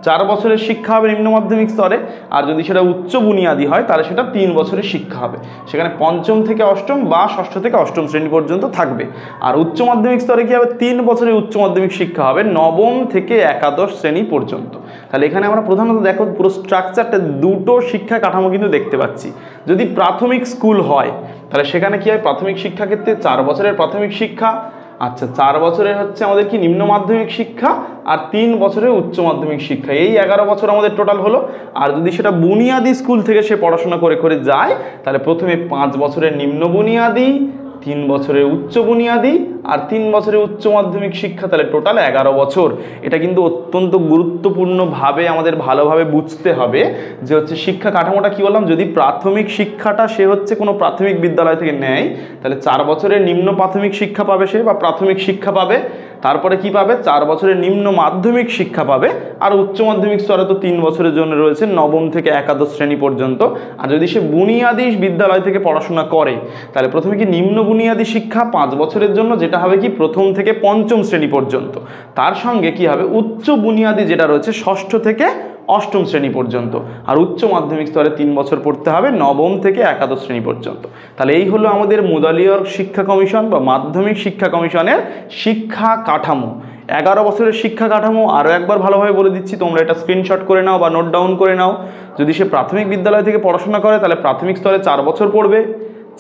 Speaker 1: 4 বছরের শিক্ষা হবে নিম্ন মাধ্যমিক স্তরে, আর যদি সেটা উচ্চ বুনিয়াদী হয় তাহলে সেটা 3 বছরের শিক্ষা হবে, সেখানে পঞ্চম থেকে অষ্টম বা ষষ্ঠ থেকে অষ্টম শ্রেণী পর্যন্ত থাকবে। আর উচ্চ মাধ্যমিক স্তরে কী হবে, 3 বছরের উচ্চ মাধ্যমিক শিক্ষা হবে নবম থেকে একাদশ শ্রেণী পর্যন্ত। তাহলে এখানে আমরা প্রধানত দেখো পুরো স্ট্রাকচারটা দুটো শিক্ষা কাঠামো কিন্তু দেখতে পাচ্ছি। যদি প্রাথমিক স্কুল হয় তাহলে সেখানে কী হয়, প্রাথমিক শিক্ষা ক্ষেত্রে 4 বছরের প্রাথমিক শিক্ষা, আচ্ছা 4 বছরের হচ্ছে আমাদের কি নিম্ন মাধ্যমিক শিক্ষা, আর 3 বছরের উচ্চ মাধ্যমিক শিক্ষা, এই 11 বছর আমাদের টোটাল হলো। আর যদি সেটা বুনিয়াদী স্কুল থেকে সে পড়াশোনা করে যায় তাহলে প্রথমে 5 বছরের নিম্ন বুনিয়াদী, 3 বছরের উচ্চ বুনিয়াদী, আর 3 বছরের উচ্চ মাধ্যমিক শিক্ষা, তাহলে টোটাল 11 বছর। এটা কিন্তু অত্যন্ত গুরুত্বপূর্ণভাবে আমাদের ভালোভাবে বুঝতে হবে যে হচ্ছে শিক্ষা কাঠামোটা কী বললাম। যদি প্রাথমিক শিক্ষাটা সে হচ্ছে কোনো প্রাথমিক বিদ্যালয় থেকে নেয় তাহলে 4 বছরের নিম্ন প্রাথমিক শিক্ষা পাবে সে বা প্রাথমিক শিক্ষা পাবে, তারপরে কি পাবে, 4 বছরের নিম্ন মাধ্যমিক শিক্ষা পাবে, আর উচ্চ মাধ্যমিক স্তরে তো 3 বছরের জন্য রয়েছে নবম থেকে একাদশ শ্রেণী পর্যন্ত। আর যদি সে বুনিয়াদী বিদ্যালয় থেকে পড়াশোনা করে তাহলে প্রথমে কি নিম্ন বুনিয়াদী শিক্ষা 5 বছরের জন্য, যেটা হবে কি প্রথম থেকে পঞ্চম শ্রেণী পর্যন্ত। তার সঙ্গে কি হবে, উচ্চ বুনিয়াদী যেটা রয়েছে ষষ্ঠ থেকে অষ্টম শ্রেণী পর্যন্ত, আর উচ্চ মাধ্যমিক স্তরে 3 বছর পড়তে হবে নবম থেকে একাদশ শ্রেণী পর্যন্ত। তাহলে এই হলো আমাদের মুদালিয়র শিক্ষা কমিশন বা মাধ্যমিক শিক্ষা কমিশনের শিক্ষা কাঠামো। 11 বছরের শিক্ষা কাঠামো আরও একবার ভালোভাবে বলে দিচ্ছি, তোমরা এটা স্ক্রিনশট করে নাও বা নোট ডাউন করে নাও। যদি সে প্রাথমিক বিদ্যালয় থেকে পড়াশোনা করে তাহলে প্রাথমিক স্তরে 4 বছর পড়বে,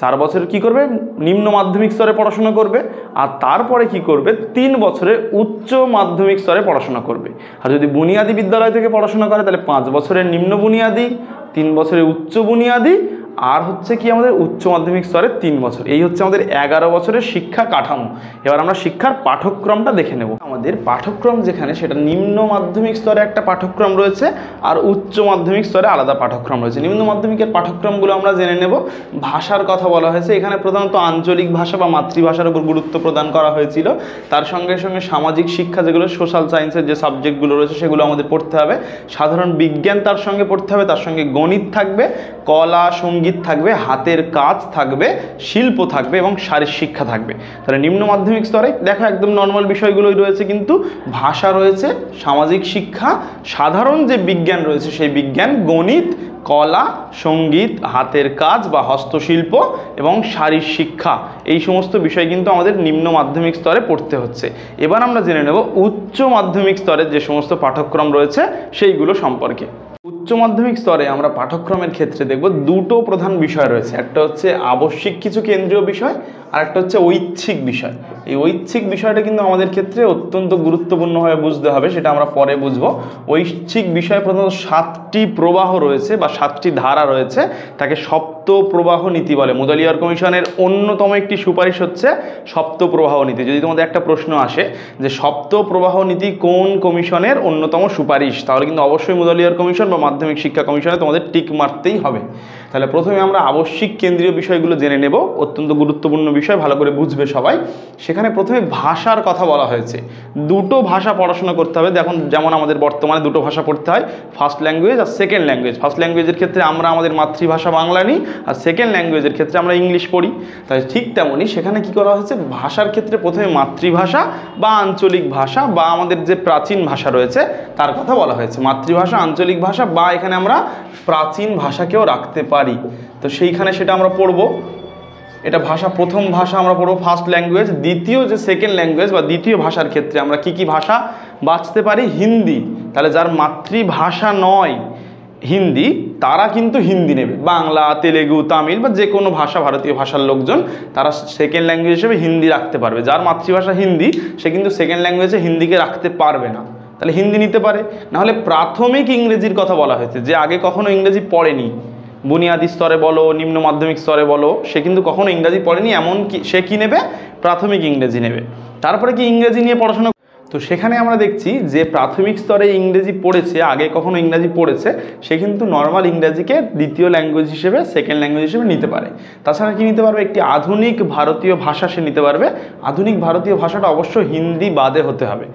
Speaker 1: 4 বছর কি করবে, নিম্ন মাধ্যমিক স্তরে পড়াশোনা করবে, আর তারপরে কি করবে, 3 বছরের উচ্চ মাধ্যমিক স্তরে পড়াশোনা করবে। আর যদি বুনিয়াদী বিদ্যালয় থেকে পড়াশোনা করে তাহলে 5 বছরের নিম্ন বুনিয়াদী, 3 বছরের উচ্চ বুনিয়াদী, আর হচ্ছে কি আমাদের উচ্চ মাধ্যমিক স্তরে 3 বছর। এই হচ্ছে আমাদের 11 বছরের শিক্ষা কাঠামো। এবার আমরা শিক্ষার পাঠ্যক্রমটা দেখে নেব। আমাদের পাঠ্যক্রম যেখানে সেটা নিম্ন মাধ্যমিক স্তরে একটা পাঠ্যক্রম রয়েছে আর উচ্চ মাধ্যমিক স্তরে আলাদা পাঠ্যক্রম রয়েছে। নিম্ন মাধ্যমিকের পাঠ্যক্রমগুলো আমরা জেনে নেব। ভাষার কথা বলা হয়েছে, এখানে প্রধানত আঞ্চলিক ভাষা বা মাতৃভাষার উপর গুরুত্ব প্রদান করা হয়েছিল। তার সঙ্গে সঙ্গে সামাজিক শিক্ষা, যেগুলো সোশ্যাল সায়েন্সের যে সাবজেক্টগুলো রয়েছে সেগুলো আমাদের পড়তে হবে। সাধারণ বিজ্ঞান তার সঙ্গে পড়তে হবে, তার সঙ্গে গণিত থাকবে, কলা সঙ্গীত থাকবে, হাতের কাজ থাকবে, শিল্প থাকবে এবং শারীর শিক্ষা থাকবে। তাহলে নিম্ন মাধ্যমিক স্তরে দেখো একদম নর্মাল বিষয়গুলোই রয়েছে, কিন্তু ভাষা রয়েছে, সামাজিক শিক্ষা, সাধারণ যে বিজ্ঞান রয়েছে সেই বিজ্ঞান, গণিত, কলা, সঙ্গীত, হাতের কাজ বা হস্তশিল্প এবং শারীর শিক্ষা, এই সমস্ত বিষয় কিন্তু আমাদের নিম্ন মাধ্যমিক স্তরে পড়তে হচ্ছে। এবার আমরা জেনে নেব উচ্চ মাধ্যমিক স্তরের যে সমস্ত পাঠ্যক্রম রয়েছে সেইগুলো সম্পর্কে। উচ্চ মাধ্যমিক স্তরে আমরা পাঠ্যক্রমের ক্ষেত্রে দেখব দুটো প্রধান বিষয় রয়েছে, একটা হচ্ছে আবশ্যিক কিছু কেন্দ্রীয় বিষয় আর একটা হচ্ছে ঐচ্ছিক বিষয়। এই ঐচ্ছিক বিষয়টা কিন্তু আমাদের ক্ষেত্রে অত্যন্ত গুরুত্বপূর্ণভাবে বুঝতে হবে, সেটা আমরা পরে বুঝবো। ঐচ্ছিক বিষয়ে প্রধানত 7টি প্রবাহ রয়েছে বা 7টি ধারা রয়েছে, তাকে সপ্ত প্রবাহ নীতি বলে। মুদালিয়ার কমিশনের অন্যতম একটি সুপারিশ হচ্ছে সপ্ত প্রবাহ নীতি। যদি তোমাদের একটা প্রশ্ন আসে যে সপ্ত প্রবাহ নীতি কোন কমিশনের অন্যতম সুপারিশ, তাহলে কিন্তু অবশ্যই মুদালিয়ার কমিশন বা মাধ্যমিক শিক্ষা কমিশনে তোমাদের টিক মারতেই হবে। তাহলে প্রথমে আমরা আবশ্যিক কেন্দ্রীয় বিষয়গুলো জেনে নেব, অত্যন্ত গুরুত্বপূর্ণ বিষয়, ভালো করে বুঝবে সবাই। সেখানে প্রথমে ভাষার কথা বলা হয়েছে। দুটো ভাষা পড়াশোনা করতে হবে। দেখুন, যেমন আমাদের বর্তমানে দুটো ভাষা পড়তে হয়, ফার্স্ট ল্যাঙ্গুয়েজ আর সেকেন্ড ল্যাঙ্গুয়েজ। ফার্স্ট ল্যাঙ্গুয়েজের ক্ষেত্রে আমরা আমাদের মাতৃভাষা বাংলা নিই, আর সেকেন্ড ল্যাঙ্গুয়েজের ক্ষেত্রে আমরা ইংলিশ পড়ি। তাই ঠিক তেমনই সেখানে কি করা হয়েছে, ভাষার ক্ষেত্রে প্রথমে মাতৃভাষা বা আঞ্চলিক ভাষা বা আমাদের যে প্রাচীন ভাষা রয়েছে তার কথা বলা হয়েছে। মাতৃভাষা, আঞ্চলিক ভাষা বা এখানে আমরা প্রাচীন ভাষাকেও রাখতে পারি, তো সেইখানে সেটা আমরা পড়ব। এটা ভাষা, প্রথম ভাষা আমরা পড়বো ফার্স্ট ল্যাঙ্গুয়েজ। দ্বিতীয় যে সেকেন্ড ল্যাঙ্গুয়েজ বা দ্বিতীয় ভাষার ক্ষেত্রে আমরা কি কি ভাষা বাছতে পারি, হিন্দি। তাহলে যার মাতৃভাষা নয় হিন্দি তারা কিন্তু হিন্দি নেবে, বাংলা, তেলেগু, তামিল বা যে কোনো ভাষা, ভারতীয় ভাষার লোকজন তারা সেকেন্ড ল্যাঙ্গুয়েজ হিসেবে হিন্দি রাখতে পারবে। যার মাতৃভাষা হিন্দি সে কিন্তু সেকেন্ড ল্যাঙ্গুয়েজে হিন্দিকে রাখতে পারবে না, তাহলে হিন্দি নিতে পারে। নাহলে প্রাথমিক ইংরেজির কথা বলা হয়েছে, যে আগে কখনো ইংরেজি পড়েনি, বুনিয়াদী স্তরে বলো, নিম্ন মাধ্যমিক স্তরে বলো, সে কিন্তু কখনো ইংরেজি পড়েনি, এমন কি সে কি নেবে, প্রাথমিক ইংরেজি নেবে। তারপরে কি ইংরেজি নিয়ে পড়াশোনা, তো সেখানে আমরা দেখছি যে প্রাথমিক স্তরে ইংরেজি পড়েছে, আগে কখনো ইংরেজি পড়েছে, সে কিন্তু নর্মাল ইংরেজিকে দ্বিতীয় ল্যাঙ্গুয়েজ হিসেবে, সেকেন্ড ল্যাঙ্গুয়েজ হিসেবে নিতে পারে। তাছাড়া কি নিতে পারবে, একটি আধুনিক ভারতীয় ভাষা সে নিতে পারবে। আধুনিক ভারতীয় ভাষাটা অবশ্য হিন্দি বাদে হতে হবে,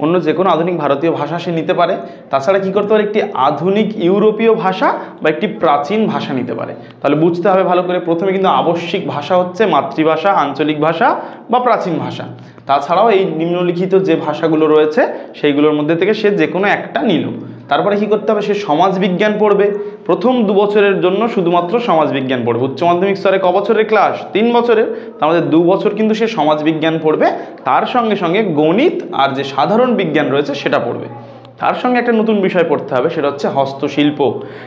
Speaker 1: অন্য যে কোনো আধুনিক ভারতীয় ভাষা সে নিতে পারে। তাছাড়া কি করতে পারে, একটি আধুনিক ইউরোপীয় ভাষা বা একটি প্রাচীন ভাষা নিতে পারে। তাহলে বুঝতে হবে ভালো করে, প্রথমে কিন্তু আবশ্যিক ভাষা হচ্ছে মাতৃভাষা, আঞ্চলিক ভাষা বা প্রাচীন ভাষা। তাছাড়াও এই নিম্নলিখিত যে ভাষাগুলো রয়েছে সেইগুলোর মধ্যে থেকে সে যে কোনো একটা নিল। তারপরে কি করতে হবে, সে সমাজবিজ্ঞান পড়বে। প্রথম 2 বছরের জন্য শুধুমাত্র সমাজবিজ্ঞান পড়বে। উচ্চ মাধ্যমিক স্তরে ক বছরের ক্লাস, 3 বছরের, তার মধ্যে 2 বছর কিন্তু সে সমাজবিজ্ঞান পড়বে। তার সঙ্গে সঙ্গে গণিত আর যে সাধারণ বিজ্ঞান রয়েছে সেটা পড়বে। তার সঙ্গে একটা নতুন বিষয় পড়তে হবে, সেটা হচ্ছে হস্তশিল্প।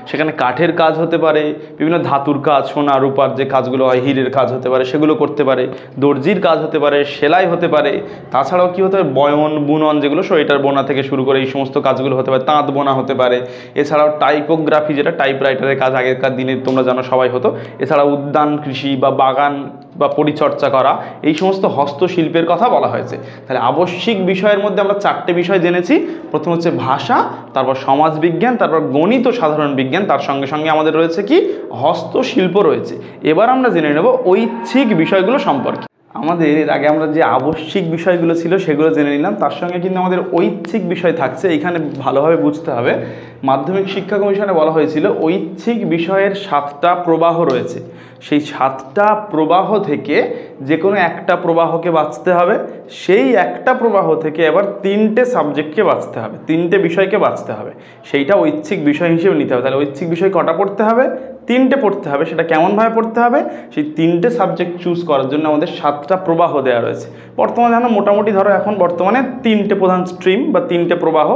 Speaker 1: সেখানে কাঠের কাজ হতে পারে, বিভিন্ন ধাতুর কাজ, সোনা রূপার যে কাজগুলো হয়, হীরের কাজ হতে পারে, সেগুলো করতে পারে, দর্জির কাজ হতে পারে, সেলাই হতে পারে। তাছাড়াও কি হতে পারে, বয়ন, বুনন, যেগুলো সোয়েটার বোনা থেকে শুরু করে এই সমস্ত কাজগুলো হতে পারে, তাঁত বোনা হতে পারে। এছাড়াও টাইপোগ্রাফি, যেটা টাইপরাইটারের কাজ আগেকার দিনে তোমরা জানো, সবাই হতো। এছাড়াও উদ্যান কৃষি বা বাগান বা পরিচর্যা করা, এই সমস্ত হস্তশিল্পের কথা বলা হয়েছে। তাহলে আবশ্যিক বিষয়ের মধ্যে আমরা 4টে বিষয় জেনেছি। প্রথম হচ্ছে ভাষা, তারপর সমাজবিজ্ঞান, তারপর গণিত ও সাধারণ বিজ্ঞান, তার সঙ্গে সঙ্গে আমাদের রয়েছে কি, হস্তশিল্প রয়েছে। এবার আমরা জেনে নেব ঐচ্ছিক বিষয়গুলো সম্পর্কে। আমাদের এর আগে আমরা যে আবশ্যিক বিষয়গুলো ছিল সেগুলো জেনে নিলাম, তার সঙ্গে কিন্তু আমাদের ঐচ্ছিক বিষয় থাকছে। এখানে ভালোভাবে বুঝতে হবে মাধ্যমিক শিক্ষা কমিশনে বলা হয়েছিল ঐচ্ছিক বিষয়ের 7টা প্রবাহ রয়েছে, সেই 7টা প্রবাহ থেকে যে কোনো একটা প্রবাহকে বাছতে হবে, সেই একটা প্রবাহ থেকে এবার 3টে সাবজেক্টকে বাছতে হবে, 3টে বিষয়কে বাছতে হবে, সেইটা ঐচ্ছিক বিষয় হিসেবে নিতে হবে। তাহলে ঐচ্ছিক বিষয় কটা পড়তে হবে? 3টে পড়তে হবে। সেটা কেমনভাবে পড়তে হবে? সেই 3টে সাবজেক্ট চুজ করার জন্য আমাদের 7টা প্রবাহ দেওয়া রয়েছে। বর্তমানে জানো মোটামুটি ধরো এখন বর্তমানে 3টে প্রধান স্ট্রিম বা 3টে প্রবাহ,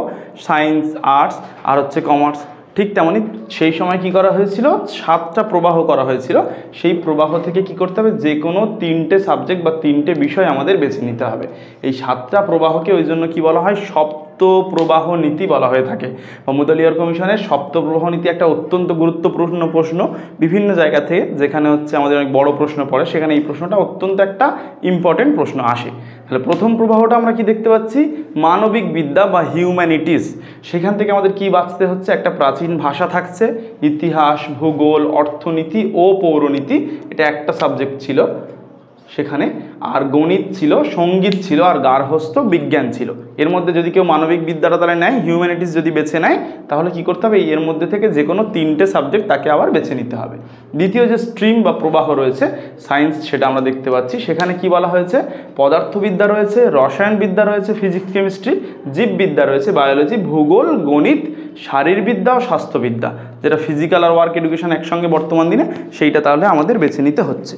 Speaker 1: সায়েন্স, আর্টস আর হচ্ছে কমার্স। ঠিক তেমনই সেই সময় কি করা হয়েছিল, 7টা প্রবাহ করা হয়েছিল। সেই প্রবাহ থেকে কি করতে হবে, যে কোনো 3টে সাবজেক্ট বা 3টে বিষয় আমাদের বেছে নিতে হবে। এই 7টা প্রবাহকে ওই জন্য কি বলা হয়, সপ্ত প্রবাহ নীতি বলা হয়ে থাকে। বা মুদালিয়ার কমিশনের সপ্ত প্রবাহ নীতি একটা অত্যন্ত গুরুত্বপূর্ণ প্রশ্ন, বিভিন্ন জায়গা থেকে যেখানে হচ্ছে আমাদের অনেক বড় প্রশ্ন পড়ে, সেখানে এই প্রশ্নটা অত্যন্ত একটা ইম্পর্টেন্ট প্রশ্ন আসে। তাহলে প্রথম প্রবাহটা আমরা কি দেখতে পাচ্ছি, মানবিক বিদ্যা বা হিউম্যানিটিস। সেখান থেকে আমাদের কি বাঁচতে হচ্ছে, একটা প্রাচীন ভাষা থাকছে, ইতিহাস, ভূগোল, অর্থনীতি ও পৌরনীতি, এটা একটা সাবজেক্ট ছিল সেখানে, আর গণিত ছিল, সঙ্গীত ছিল, আর গার্হস্থ্য বিজ্ঞান ছিল। এর মধ্যে যদি কেউ মানবিক বিদ্যাটা তাহলে নেয়, হিউম্যানিটিস যদি বেছে নেয়, তাহলে কি করতে হবে, এর মধ্যে থেকে যে কোনো 3টে সাবজেক্ট তাকে আবার বেছে নিতে হবে। দ্বিতীয় যে স্ট্রিম বা প্রবাহ রয়েছে সায়েন্স, সেটা আমরা দেখতে পাচ্ছি। সেখানে কি বলা হয়েছে, পদার্থবিদ্যা রয়েছে, রসায়নবিদ্যা রয়েছে, ফিজিক্স কেমিস্ট্রি, জীববিদ্যা রয়েছে, বায়োলজি, ভূগোল, গণিত, শারীরবিদ্যা ও স্বাস্থ্যবিদ্যা, যেটা ফিজিক্যাল আর ওয়ার্ক এডুকেশন একসঙ্গে বর্তমান দিনে, সেইটা তাহলে আমাদের বেছে নিতে হচ্ছে।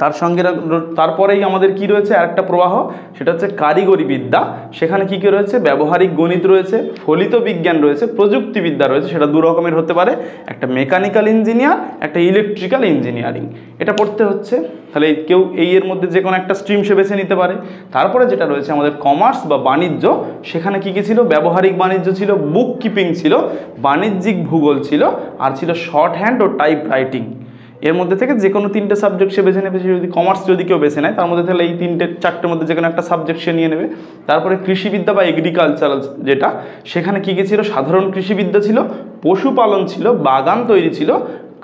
Speaker 1: তার সঙ্গে তারপরেই আমাদের কি রয়েছে, আরেকটা প্রবাহ, সেটা হচ্ছে কারিগরি বিদ্যা। সেখানে কি কি রয়েছে, ব্যবহারিক গণিত রয়েছে, ফলিত বিজ্ঞান রয়েছে, প্রযুক্তিবিদ্যা রয়েছে, সেটা দু রকমের হতে পারে, একটা মেকানিক্যাল ইঞ্জিনিয়ার, একটা ইলেকট্রিক্যাল ইঞ্জিনিয়ারিং, এটা পড়তে হচ্ছে। তাহলে কেউ এর মধ্যে যে কোনো একটা স্ট্রিম সে বেছে নিতে পারে। তারপরে যেটা রয়েছে আমাদের কমার্স বা বাণিজ্য, সেখানে কি কি ছিল, ব্যবহারিক বাণিজ্য ছিল, বুক কিপিং ছিল, বাণিজ্যিক ভূগোল ছিল, আর ছিল শর্ট হ্যান্ড ও টাইপ রাইটিং। এর মধ্যে থেকে যে কোনো 3টে সাবজেক্ট সে বেছে নেবে। সে যদি কমার্স যদি কেউ বেছে নেয়, তার মধ্যে তাহলে এই 4টের মধ্যে যে কোনো একটা সাবজেক্ট সে নিয়ে নেবে। তারপরে কৃষিবিদ্যা বা এগ্রিকালচারাল, যেটা সেখানে কী কী ছিল, সাধারণ কৃষিবিদ্যা ছিল, পশুপালন ছিল, বাগান তৈরি ছিল,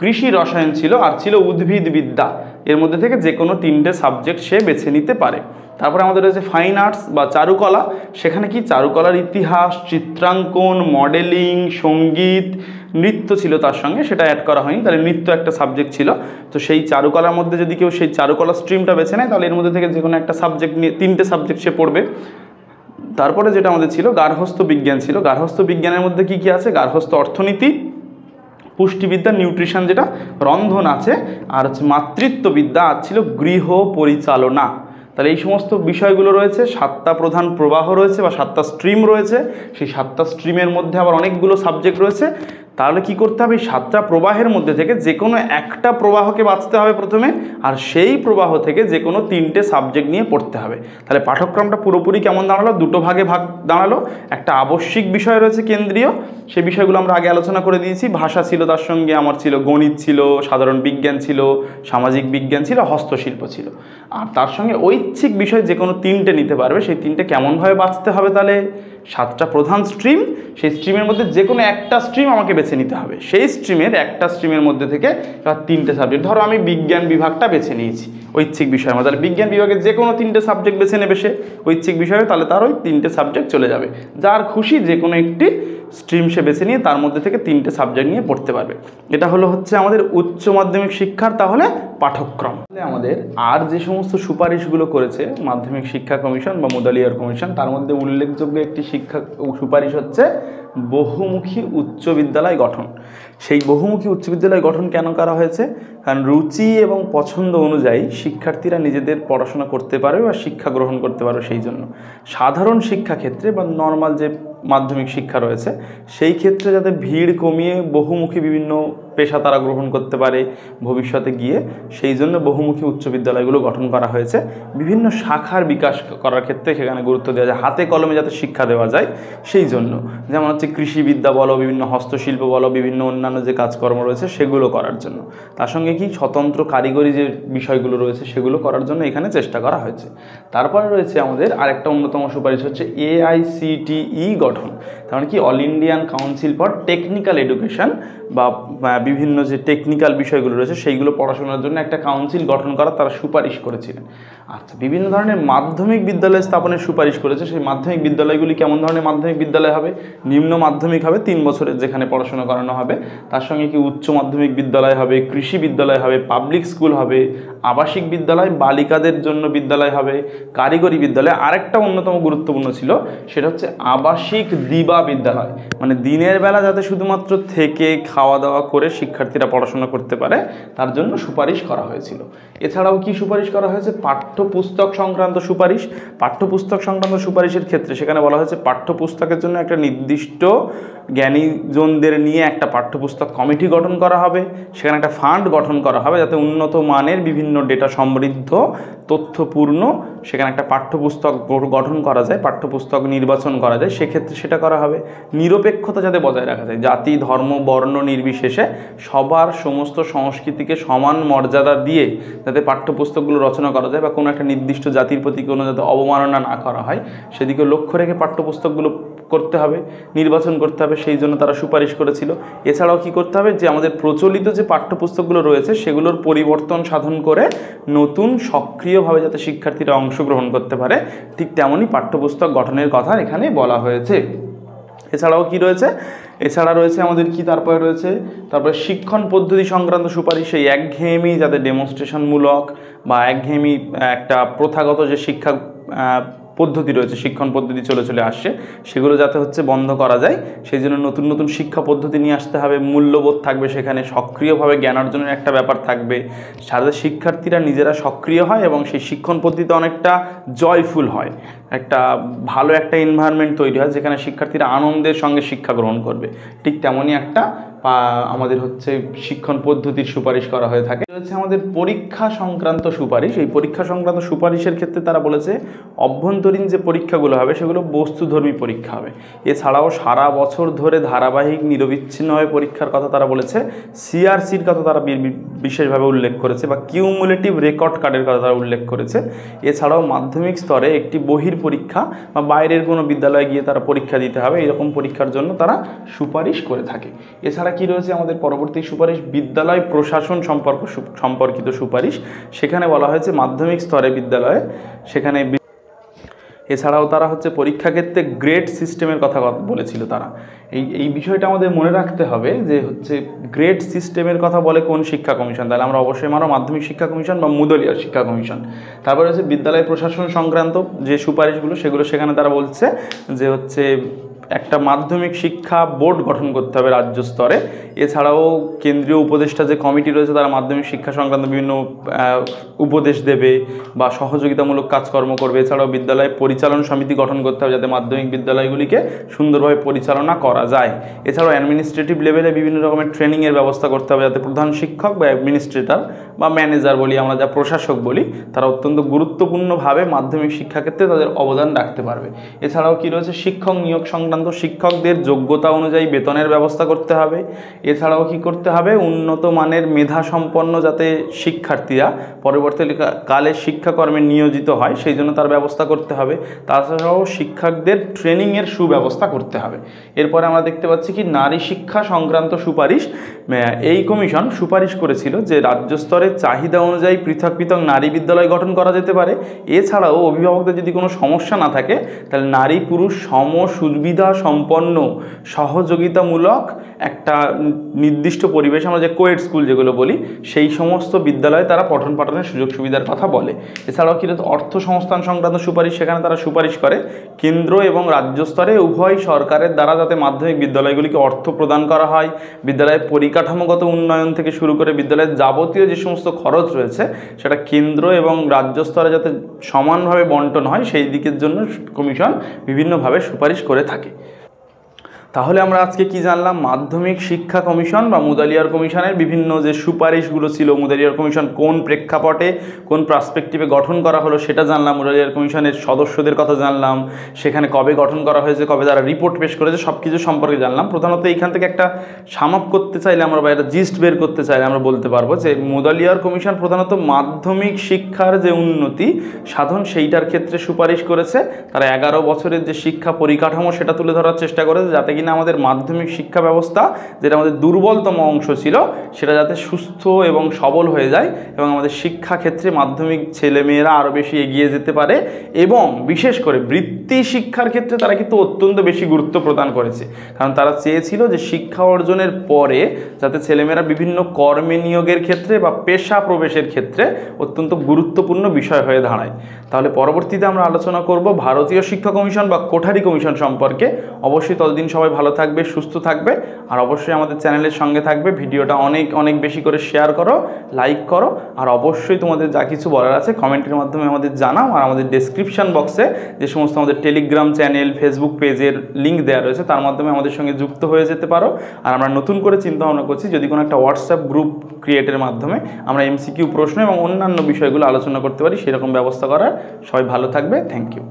Speaker 1: কৃষি রসায়ন ছিল, আর ছিল উদ্ভিদবিদ্যা। এর মধ্যে থেকে যে কোনো 3টে সাবজেক্ট সে বেছে নিতে পারে। তারপরে আমাদের রয়েছে ফাইন আর্টস বা চারুকলা। সেখানে কি চারুকলার ইতিহাস, চিত্রাঙ্কন, মডেলিং, সঙ্গীত, নৃত্য ছিল তার সঙ্গে, সেটা অ্যাড করা হয়নি, তাহলে নৃত্য একটা সাবজেক্ট ছিল। তো সেই চারুকলার মধ্যে যদি কেউ সেই চারুকলা স্ট্রিমটা বেছে নেয়, তাহলে এর মধ্যে থেকে যে কোনো একটা সাবজেক্ট নিয়ে 3টে সাবজেক্ট সে পড়বে। তারপরে যেটা আমাদের ছিল গার্হস্থ্য বিজ্ঞান ছিল। গার্হস্থ্য বিজ্ঞানের মধ্যে কি কি আছে, গার্হস্থ্য অর্থনীতি, পুষ্টিবিদ্যা, নিউট্রিশন যেটা, রন্ধন আছে, আর হচ্ছে মাতৃত্ববিদ্যা, আর ছিল গৃহ পরিচালনা। তাহলে এই সমস্ত বিষয়গুলো রয়েছে। 7টা প্রধান প্রবাহ রয়েছে বা 7টা স্ট্রিম রয়েছে। সেই 7টা স্ট্রিমের মধ্যে আবার অনেকগুলো সাবজেক্ট রয়েছে। তাহলে কি করতে হবে, এই 7টা প্রবাহের মধ্যে থেকে যে কোনো একটা প্রবাহকে বাছতে হবে প্রথমে, আর সেই প্রবাহ থেকে যে কোনো 3টে সাবজেক্ট নিয়ে পড়তে হবে। তাহলে পাঠ্যক্রমটা পুরোপুরি কেমন দাঁড়ালো, দুটো ভাগে দাঁড়ালো। একটা আবশ্যিক বিষয় রয়েছে কেন্দ্রীয়, সেই বিষয়গুলো আমরা আগে আলোচনা করে দিয়েছি। ভাষা ছিল, তার সঙ্গে আমার ছিল গণিত ছিল, সাধারণ বিজ্ঞান ছিল, সামাজিক বিজ্ঞান ছিল, হস্তশিল্প ছিল। আর তার সঙ্গে ঐচ্ছিক বিষয় যে কোনো 3টে নিতে পারবে। সেই 3টে কেমনভাবে বাছতে হবে, তাহলে 7টা প্রধান স্ট্রিম, সেই স্ট্রিমের মধ্যে যে কোনো একটা স্ট্রিম আমাকে বেছে নিতে হবে। সেই একটা স্ট্রিমের মধ্যে থেকে এবার 3টে সাবজেক্ট, ধরো আমি বিজ্ঞান বিভাগটা বেছে নিয়েছি ঐচ্ছিক বিষয়ের মধ্যে, তাহলে বিজ্ঞান বিভাগে যে কোনো 3টে সাবজেক্ট বেছে নেবে সে ঐচ্ছিক বিষয়ে, তাহলে তার ওই 3টে সাবজেক্ট চলে যাবে। যার খুশি যে কোনো একটি স্ট্রিম সে বেছে নিয়ে তার মধ্যে থেকে 3টে সাবজেক্ট নিয়ে পড়তে পারবে। এটা হচ্ছে আমাদের উচ্চ মাধ্যমিক শিক্ষার তাহলে পাঠ্যক্রম। আমাদের আর যে সমস্ত সুপারিশগুলো করেছে মাধ্যমিক শিক্ষা কমিশন বা মুদালিয়ার কমিশন, তার মধ্যে উল্লেখযোগ্য একটি সুপারিশ হচ্ছে বহুমুখী উচ্চ বিদ্যালয় গঠন। সেই বহুমুখী উচ্চ বিদ্যালয় গঠন কেন করা হয়েছে, কারণ রুচি এবং পছন্দ অনুযায়ী শিক্ষার্থীরা নিজেদের পড়াশোনা করতে পারবে বা শিক্ষা গ্রহণ করতে পারবে। সেই জন্য সাধারণ শিক্ষা ক্ষেত্রে বা নর্মাল যে মাধ্যমিক শিক্ষা রয়েছে সেই ক্ষেত্রে যাতে ভিড় কমিয়ে বহুমুখী বিভিন্ন পেশা তারা গ্রহণ করতে পারে ভবিষ্যতে গিয়ে, সেই জন্য বহুমুখী উচ্চ বিদ্যালয়গুলো গঠন করা হয়েছে। বিভিন্ন শাখার বিকাশ করার ক্ষেত্রে সেখানে গুরুত্ব দেওয়া যায়, হাতে কলমে যাতে শিক্ষা দেওয়া যায় সেই জন্য। যেমন হচ্ছে কৃষিবিদ্যা বলো, বিভিন্ন হস্তশিল্প বলো, বিভিন্ন অন্যান্য যে কাজকর্ম রয়েছে সেগুলো করার জন্য। তার সঙ্গে কি স্বতন্ত্র কারিগরি যে বিষয়গুলো রয়েছে সেগুলো করার জন্য এখানে চেষ্টা করা হয়েছে। তারপরে রয়েছে আমাদের আরেকটা অন্যতম সুপারিশ হচ্ছে AICTE গঠন। কারণ কি all Indian council for technical education বা বিভিন্ন যে টেকনিক্যাল বিষয়গুলো রয়েছে সেইগুলো পড়াশোনার জন্য একটা কাউন্সিল গঠন করার তারা সুপারিশ করেছিলেন। আচ্ছা, বিভিন্ন ধরনের মাধ্যমিক বিদ্যালয় স্থাপনের সুপারিশ করেছে। সেই মাধ্যমিক বিদ্যালয়গুলি কেমন ধরনের মাধ্যমিক বিদ্যালয় হবে? নিম্ন মাধ্যমিক হবে 3 বছরের, যেখানে পড়াশোনা করানো হবে। তার সঙ্গে কি উচ্চ মাধ্যমিক বিদ্যালয় হবে, কৃষি বিদ্যালয় হবে, পাবলিক স্কুল হবে, আবাসিক বিদ্যালয়, বালিকাদের জন্য বিদ্যালয় হবে, কারিগরি বিদ্যালয়। আরেকটা অন্যতম গুরুত্বপূর্ণ ছিল, সেটা হচ্ছে আবাসিক দিবা বিদ্যালয়, মানে দিনের বেলা যাতে শুধুমাত্র থেকে খাওয়া দাওয়া করে শিক্ষার্থীরা পড়াশোনা করতে পারে তার জন্য সুপারিশ করা হয়েছিল। এছাড়াও কি সুপারিশ করা হয়েছে? পাঠ্যপুস্তক সংক্রান্ত সুপারিশ। পাঠ্যপুস্তক সংক্রান্ত সুপারিশের ক্ষেত্রে সেখানে বলা হয়েছে পাঠ্যপুস্তকের জন্য একটা নির্দিষ্ট জ্ঞানীজনদের নিয়ে একটা পাঠ্যপুস্তক কমিটি গঠন করা হবে। সেখানে একটা ফান্ড গঠন করা হবে যাতে উন্নত মানের বিভিন্ন ডেটা সমৃদ্ধ তথ্যপূর্ণ সেখানে একটা পাঠ্যপুস্তক গঠন করা যায়, পাঠ্যপুস্তক নির্বাচন করা যায়, সেক্ষেত্রে সেটা করা হবে। নিরপেক্ষতা যাতে বজায় রাখা যায়, জাতি ধর্ম বর্ণ নির্বিশেষে সবার সমস্ত সংস্কৃতিকে সমান মর্যাদা দিয়ে যাতে পাঠ্যপুস্তকগুলো রচনা করা যায় বা কোনো একটা নির্দিষ্ট জাতির প্রতি কোনো যাতে অবমাননা না করা হয় সেদিকে লক্ষ্য রেখে পাঠ্যপুস্তকগুলো করতে হবে, নির্বাচন করতে হবে, সেই জন্য তারা সুপারিশ করেছিল। এছাড়াও কি করতে হবে, যে আমাদের প্রচলিত যে পাঠ্যপুস্তকগুলো রয়েছে সেগুলোর পরিবর্তন সাধন করে নতুন সক্রিয়ভাবে যাতে শিক্ষার্থীরা অংশগ্রহণ করতে পারে, ঠিক তেমনই পাঠ্যপুস্তক গঠনের কথা এখানে বলা হয়েছে। এছাড়াও কি রয়েছে? এছাড়া রয়েছে আমাদের কি তারপরে শিক্ষণ পদ্ধতি সংক্রান্ত সুপারিশ। এই একঘেয়েমি যাতে ডেমনস্ট্রেশনমূলক বা একঘেয়েমি একটা প্রথাগত যে শিক্ষা পদ্ধতি রয়েছে, শিক্ষণ পদ্ধতি চলে আসছে, সেগুলো যাতে বন্ধ করা যায়, সেই জন্য নতুন নতুন শিক্ষা পদ্ধতি নিয়ে আসতে হবে। মূল্যবোধ থাকবে, সেখানে সক্রিয়ভাবে জ্ঞান অর্জনের একটা ব্যাপার থাকবে, সাথে শিক্ষার্থীরা নিজেরা সক্রিয় হয় এবং সেই শিক্ষণ পদ্ধতিতে অনেকটা জয়ফুল হয়, একটা ভালো একটা এনভায়রনমেন্ট তৈরি হয় যেখানে শিক্ষার্থীরা আনন্দের সঙ্গে শিক্ষা গ্রহণ করবে। ঠিক তেমনই একটা আমাদের শিক্ষণ পদ্ধতির সুপারিশ করা হয়ে থাকে। আমাদের পরীক্ষা সংক্রান্ত সুপারিশ। এই পরীক্ষা সংক্রান্ত সুপারিশের ক্ষেত্রে তারা বলেছে অভ্যন্তরীণ যে পরীক্ষাগুলো হবে সেগুলো বস্তুধর্মী পরীক্ষা হবে। এছাড়াও সারা বছর ধরে ধারাবাহিক নিরবিচ্ছিন্নভাবে পরীক্ষার কথা তারা বলেছে। সিআরসির কথা তারা বিশেষভাবে উল্লেখ করেছে বা কিউমুলেটিভ রেকর্ড কার্ডের কথা তারা উল্লেখ করেছে। এছাড়াও মাধ্যমিক স্তরে একটি বহির পরীক্ষা বা বাইরের কোনো বিদ্যালয়ে গিয়ে তারা পরীক্ষা দিতে হবে, এরকম পরীক্ষার জন্য তারা সুপারিশ করে থাকে। এছাড়া কি রয়েছে আমাদের পরবর্তী সুপারিশ? বিদ্যালয় প্রশাসন সম্পর্কিত সুপারিশ। সেখানে বলা হয়েছে মাধ্যমিক স্তরে বিদ্যালয়ে সেখানে এছাড়াও তারা পরীক্ষা ক্ষেত্রে গ্রেড সিস্টেমের কথা বলেছিল তারা। এই বিষয়টা আমাদের মনে রাখতে হবে যে গ্রেড সিস্টেমের কথা বলে কোন শিক্ষা কমিশন? তাহলে আমরা অবশ্যই মাধ্যমিক শিক্ষা কমিশন বা মুদলিয়ার শিক্ষা কমিশন। তারপরে বিদ্যালয় প্রশাসন সংক্রান্ত যে সুপারিশগুলো সেগুলো সেখানে তারা বলছে যে একটা মাধ্যমিক শিক্ষা বোর্ড গঠন করতে হবে রাজ্য স্তরে। এছাড়াও কেন্দ্রীয় উপদেষ্টা যে কমিটি রয়েছে তারা মাধ্যমিক শিক্ষা সংক্রান্ত বিভিন্ন উপদেশ দেবে বা সহযোগিতামূলক কাজকর্ম করবে। এছাড়াও বিদ্যালয় পরিচালন সমিতি গঠন করতে হবে যাতে মাধ্যমিক বিদ্যালয়গুলিকে সুন্দরভাবে পরিচালনা করা যায়। এছাড়াও অ্যাডমিনিস্ট্রেটিভ লেভেলে বিভিন্ন রকমের ট্রেনিংয়ের ব্যবস্থা করতে হবে যাতে প্রধান শিক্ষক বা অ্যাডমিনিস্ট্রেটর বা ম্যানেজার বলি আমরা, যা প্রশাসক বলি, তারা অত্যন্ত গুরুত্বপূর্ণভাবে মাধ্যমিক শিক্ষা ক্ষেত্রে তাদের অবদান রাখতে পারবে। এছাড়াও কি রয়েছে? শিক্ষক নিয়োগ সংক্রান্ত শিক্ষকদের যোগ্যতা অনুযায়ী বেতনের ব্যবস্থা করতে হবে। এছাড়াও কি করতে হবে? উন্নত মানের মেধা সম্পন্ন যাতে শিক্ষার্থীরা পরবর্তীকালে শিক্ষাকর্মে নিয়োজিত হয় সেই জন্য তার ব্যবস্থা করতে হবে। তাছাড়াও শিক্ষকদের ট্রেনিংয়ের সুব্যবস্থা করতে হবে। এরপরে আমরা দেখতে পাচ্ছি কি নারী শিক্ষা সংক্রান্ত সুপারিশ। এই কমিশন সুপারিশ করেছিল যে রাজ্য স্তরে চাহিদা অনুযায়ী পৃথক পৃথক নারী বিদ্যালয় গঠন করা যেতে পারে। এছাড়াও অভিভাবকদের যদি কোনো সমস্যা না থাকে তাহলে নারী পুরুষ সম সুবিধা সম্পন্ন সহযোগিতামূলক একটা নির্দিষ্ট পরিবেশ, আমরা যে কোয়েড স্কুল যেগুলো বলি, সেই সমস্ত বিদ্যালয়ে তারা পঠন পাঠনের সুযোগ সুবিধার কথা বলে। এছাড়াও কি অর্থ সংস্থান সংক্রান্ত সুপারিশ, সেখানে তারা সুপারিশ করে কেন্দ্র এবং রাজ্য স্তরে উভয় সরকারের দ্বারা যাতে মাধ্যমিক বিদ্যালয়গুলিকে অর্থ প্রদান করা হয়, বিদ্যালয়ের পরিকাঠামোগত উন্নয়ন থেকে শুরু করে বিদ্যালয়ের যাবতীয় যে সমস্ত খরচ রয়েছে সেটা কেন্দ্র এবং রাজ্য স্তরে যাতে সমানভাবে বন্টন হয় সেই দিকের জন্য কমিশন বিভিন্নভাবে সুপারিশ করে থাকে। তাহলে আমরা আজকে কি জানলাম? মাধ্যমিক শিক্ষা কমিশন বা মুদালিয়ার কমিশনের বিভিন্ন যে সুপারিশগুলো ছিল, মুদালিয়ার কমিশন কোন প্রেক্ষাপটে কোন পার্সপেক্টিভে গঠন করা হলো সেটা জানলাম, মুদালিয়ার কমিশনের সদস্যদের কথা জানলাম, সেখানে কবে গঠন করা হয়েছে, কবে তারা রিপোর্ট পেশ করেছে, সব কিছু সম্পর্কে জানলাম। প্রধানত এইখান থেকে একটা সাম আপ করতে চাইলে আমরা বা একটা জিস্ট বের করতে চাইলে আমরা বলতে পারবো যে মুদালিয়ার কমিশন প্রধানত মাধ্যমিক শিক্ষার যে উন্নতি সাধন সেইটার ক্ষেত্রে সুপারিশ করেছে। তারা 11 বছরের যে শিক্ষা পরিকাঠামো সেটা তুলে ধরার চেষ্টা করেছে, যাতে কিনা আমাদের মাধ্যমিক শিক্ষা ব্যবস্থা, যেটা আমাদের দুর্বলতম অংশ ছিল, সেটা যাতে সুস্থ এবং সবল হয়ে যায় এবং আমাদের শিক্ষা ক্ষেত্রে মাধ্যমিক ছেলেমেয়েরা আরও বেশি এগিয়ে যেতে পারে। এবং বিশেষ করে বৃত্তি শিক্ষার ক্ষেত্রে তারা কিন্তু অত্যন্ত বেশি গুরুত্ব প্রদান করেছে, কারণ তারা চেয়েছিল যে শিক্ষা অর্জনের পরে যাতে ছেলেমেয়েরা বিভিন্ন কর্মে নিয়োগের ক্ষেত্রে বা পেশা প্রবেশের ক্ষেত্রে অত্যন্ত গুরুত্বপূর্ণ বিষয় হয়ে দাঁড়ায়। তাহলে পরবর্তীতে আমরা আলোচনা করব ভারতীয় শিক্ষা কমিশন বা কোঠারি কমিশন সম্পর্কে। অবশ্যই ততদিন সবাই ভালো থাকবে, সুস্থ থাকবে, আর অবশ্যই আমাদের চ্যানেলের সঙ্গে থাকবে। ভিডিওটা অনেক অনেক বেশি করে শেয়ার করো, লাইক করো, আর অবশ্যই তোমাদের যা কিছু বলার আছে কমেন্টের মাধ্যমে আমাদের জানাও। আর আমাদের ডেসক্রিপশন বক্সে যে সমস্ত আমাদের টেলিগ্রাম চ্যানেল, ফেসবুক পেজের লিঙ্ক দেওয়া রয়েছে, তার মাধ্যমে আমাদের সঙ্গে যুক্ত হয়ে যেতে পারো। আর আমরা নতুন করে চিন্তা ভাবনা করছি যদি কোনো একটা হোয়াটসঅ্যাপ গ্রুপ ক্রিয়েটের মাধ্যমে আমরা এমসিকিউ প্রশ্ন এবং অন্যান্য বিষয়গুলো আলোচনা করতে পারি, সেরকম ব্যবস্থা করার। সবাই ভালো থাকবে, থ্যাংক ইউ।